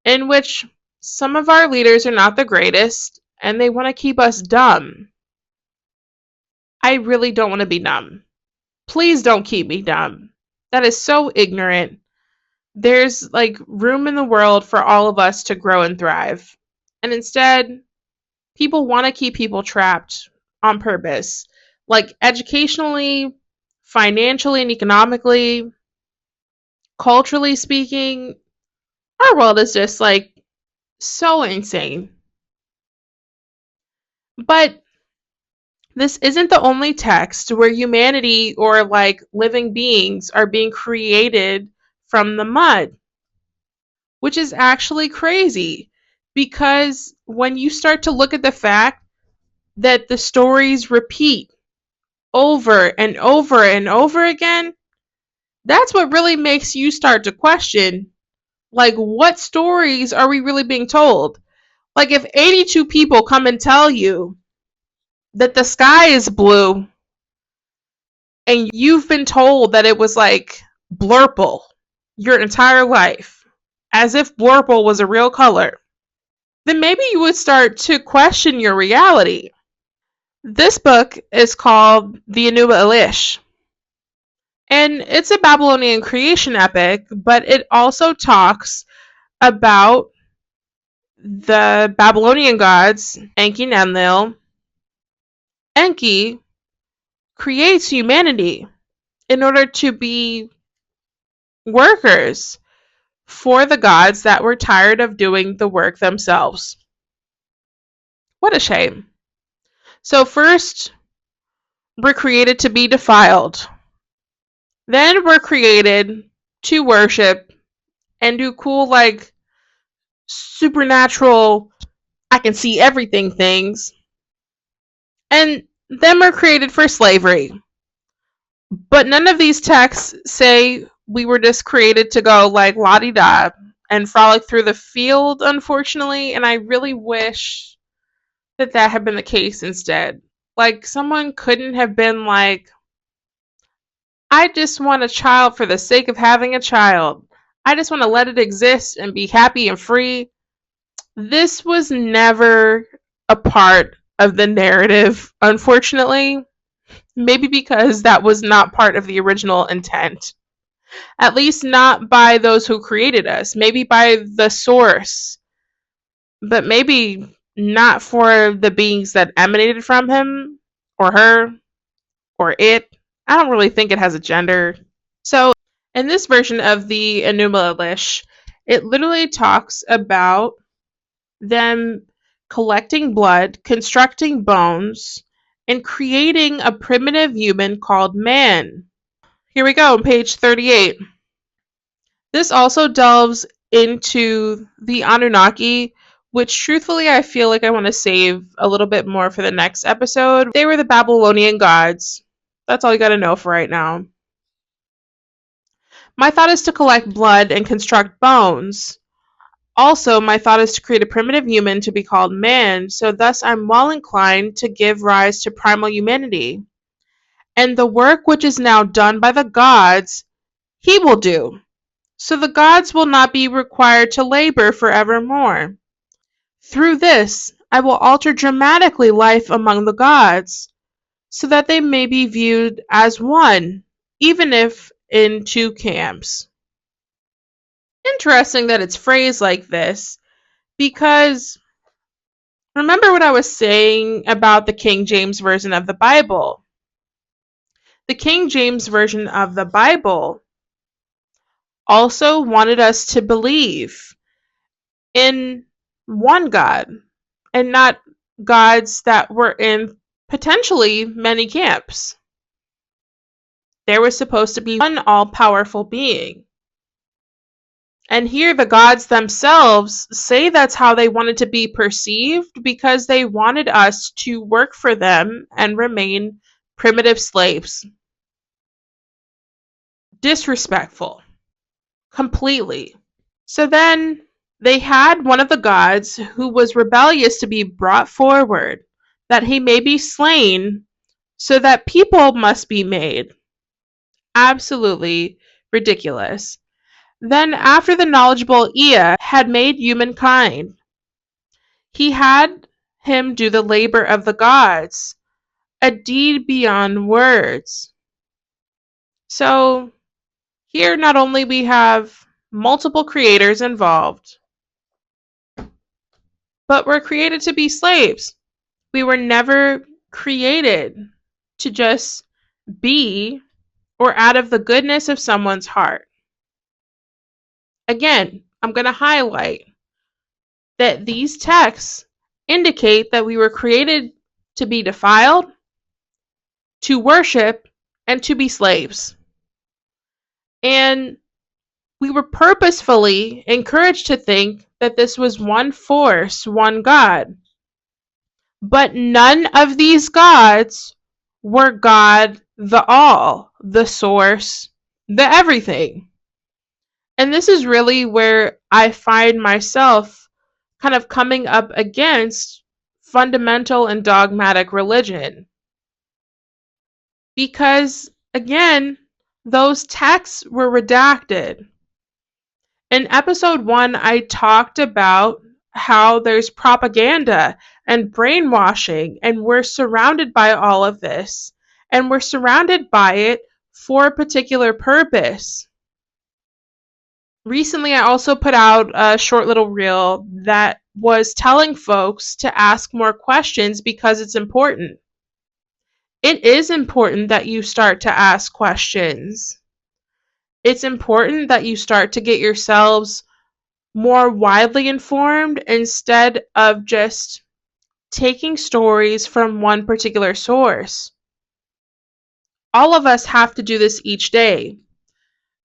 [SPEAKER 1] in which some of our leaders are not the greatest and they want to keep us dumb. I really don't want to be dumb. Please don't keep me dumb. That is so ignorant. There's like room in the world for all of us to grow and thrive. And instead, people want to keep people trapped on purpose. Like educationally, financially, and economically, culturally speaking, our world is just like so insane. But this isn't the only text where humanity or like living beings are being created from the mud, which is actually crazy because when you start to look at the fact that the stories repeat over and over and over again, that's what really makes you start to question like, what stories are we really being told? Like, if 82 people come and tell you that the sky is blue and you've been told that it was like blurple your entire life, as if blurple was a real color, then maybe you would start to question your reality. This book is called The Anuba Elish, and it's a Babylonian creation epic, but it also talks about the Babylonian gods, Enki and Enlil. Enki creates humanity in order to be workers for the gods that were tired of doing the work themselves. What a shame. So, first, we're created to be defiled. Then, we're created to worship and do cool, like, supernatural, I can see everything things. And then, we're created for slavery. But none of these texts say we were just created to go like la di da and frolic through the field, unfortunately. And I really wish that that had been the case instead. Like, someone couldn't have been like, I just want a child for the sake of having a child. I just want to let it exist and be happy and free. This was never a part of the narrative, unfortunately. Maybe because that was not part of the original intent. At least not by those who created us. Maybe by the source. But maybe not for the beings that emanated from him, or her, or it. I don't really think it has a gender. So, in this version of the Enuma Elish, it literally talks about them collecting blood, constructing bones, and creating a primitive human called man. Here we go, page 38. This also delves into the Anunnaki, which truthfully I feel like I want to save a little bit more for the next episode. They were the Babylonian gods. That's all you gotta know for right now. My thought is to collect blood and construct bones. Also, my thought is to create a primitive human to be called man, so thus I'm well inclined to give rise to primal humanity. And the work which is now done by the gods, he will do. So the gods will not be required to labor forevermore. Through this, I will alter dramatically life among the gods, so that they may be viewed as one, even if in two camps. Interesting that it's phrased like this, because remember what I was saying about the King James Version of the Bible? The King James Version of the Bible also wanted us to believe in one God and not gods that were in potentially many camps. There was supposed to be one all powerful being. And here the gods themselves say that's how they wanted to be perceived because they wanted us to work for them and remain primitive slaves. Disrespectful. Completely. So then they had one of the gods who was rebellious to be brought forward, that he may be slain, so that people must be made. Absolutely ridiculous. Then, after the knowledgeable Ea had made humankind, he had him do the labor of the gods, a deed beyond words. So, here not only we have multiple creators involved, but we're created to be slaves. We were never created to just be or out of the goodness of someone's heart. Again, I'm going to highlight that these texts indicate that we were created to be defiled, to worship, and to be slaves. And we were purposefully encouraged to think that this was one force, one God. But none of these gods were God the all, the source, the everything. And this is really where I find myself kind of coming up against fundamental and dogmatic religion. Because, again, those texts were redacted. In episode 1, I talked about how there's propaganda and brainwashing, and we're surrounded by all of this. And we're surrounded by it for a particular purpose. Recently, I also put out a short little reel that was telling folks to ask more questions because it's important. It is important that you start to ask questions. It's important that you start to get yourselves more widely informed instead of just taking stories from one particular source. All of us have to do this each day.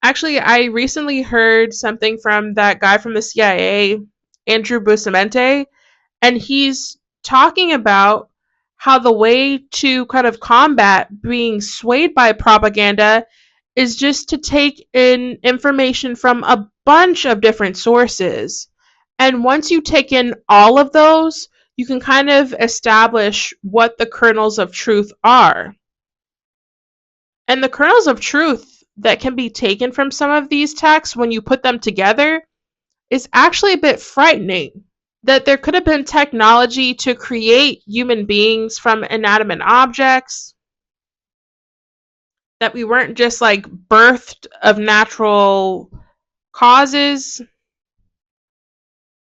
[SPEAKER 1] Actually, I recently heard something from that guy from the CIA, Andrew Bustamante, and he's talking about how the way to kind of combat being swayed by propaganda is just to take in information from a bunch of different sources. And once you take in all of those, you can kind of establish what the kernels of truth are. And the kernels of truth that can be taken from some of these texts when you put them together is actually a bit frightening. That there could have been technology to create human beings from inanimate objects, that we weren't just like birthed of natural causes,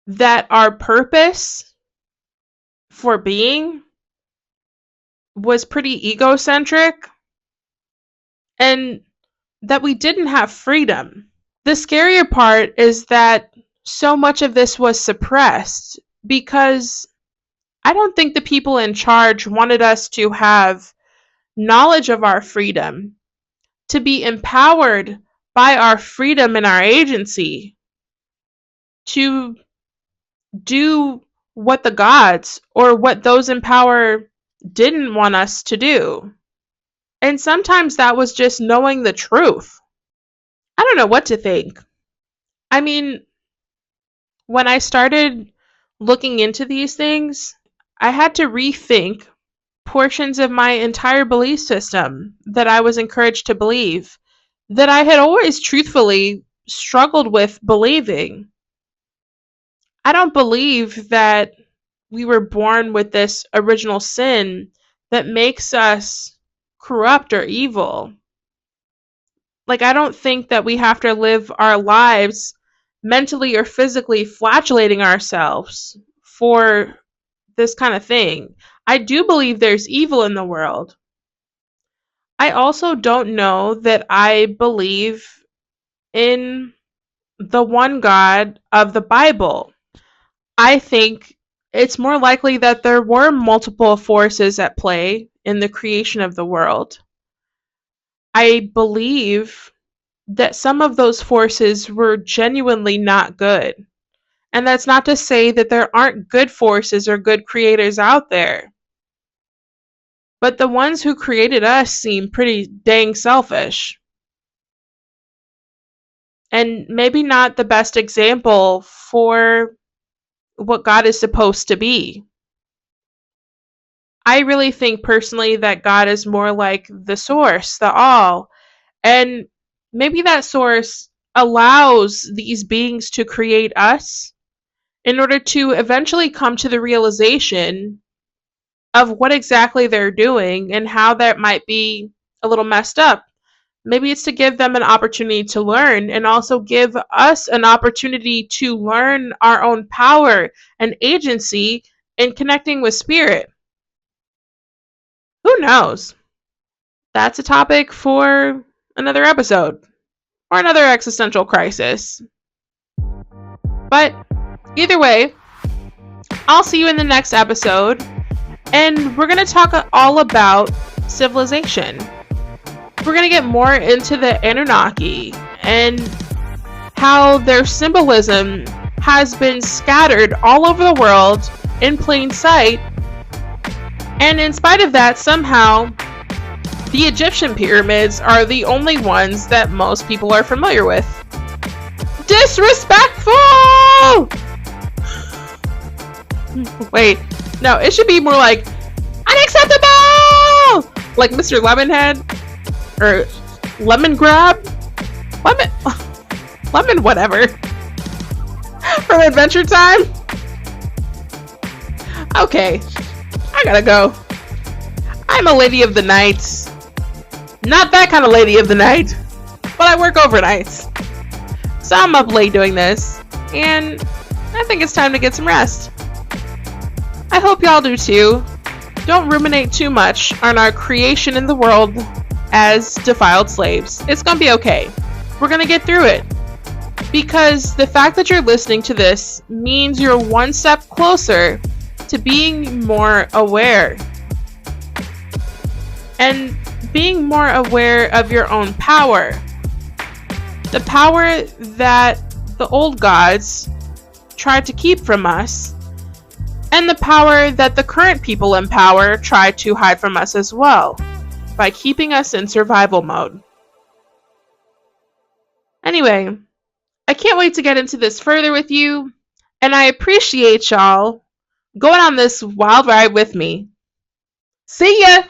[SPEAKER 1] that our purpose for being was pretty egocentric. and that we didn't have freedom. The scarier part is that so much of this was suppressed because I don't think the people in charge wanted us to have knowledge of our freedom, to be empowered by our freedom and our agency, to do what the gods or what those in power didn't want us to do. And sometimes that was just knowing the truth. I don't know what to think. I mean, when I started looking into these things, I had to rethink portions of my entire belief system that I was encouraged to believe, that I had always truthfully struggled with believing. I don't believe that we were born with this original sin that makes us corrupt or evil. Like, I don't think that we have to live our lives mentally or physically flagellating ourselves for this kind of thing. I do believe there's evil in the world. I also don't know that I believe in the one God of the Bible. I think it's more likely that there were multiple forces at play in the creation of the world. I believe that some of those forces were genuinely not good. And that's not to say that there aren't good forces or good creators out there. But the ones who created us seem pretty dang selfish. And maybe not the best example for what God is supposed to be. I really think personally that God is more like the source, the all. And maybe that source allows these beings to create us in order to eventually come to the realization of what exactly they're doing and how that might be a little messed up. Maybe it's to give them an opportunity to learn and also give us an opportunity to learn our own power and agency in connecting with spirit. Who knows? That's a topic for another episode or another existential crisis. But either way, I'll see you in the next episode, and we're going to talk all about civilization. We're going to get more into the Anunnaki and how their symbolism has been scattered all over the world in plain sight. And in spite of that, somehow, the Egyptian pyramids are the only ones that most people are familiar with. Disrespectful! Wait, no, it should be more like unacceptable! Like Mr. Lemonhead? Or Lemon Grab? Lemon whatever. From Adventure Time? Okay, I gotta go. I'm a lady of the night. Not that kind of lady of the night, but I work overnights. So I'm up late doing this, and I think it's time to get some rest. I hope y'all do too. Don't ruminate too much on our creation in the world as defiled slaves. It's gonna be okay. We're gonna get through it. Because the fact that you're listening to this means you're one step closer to being more aware. And being more aware of your own power. The power that the old gods tried to keep from us. And the power that the current people in power try to hide from us as well, by keeping us in survival mode. Anyway, I can't wait to get into this further with you, and I appreciate y'all going on this wild ride with me. See ya!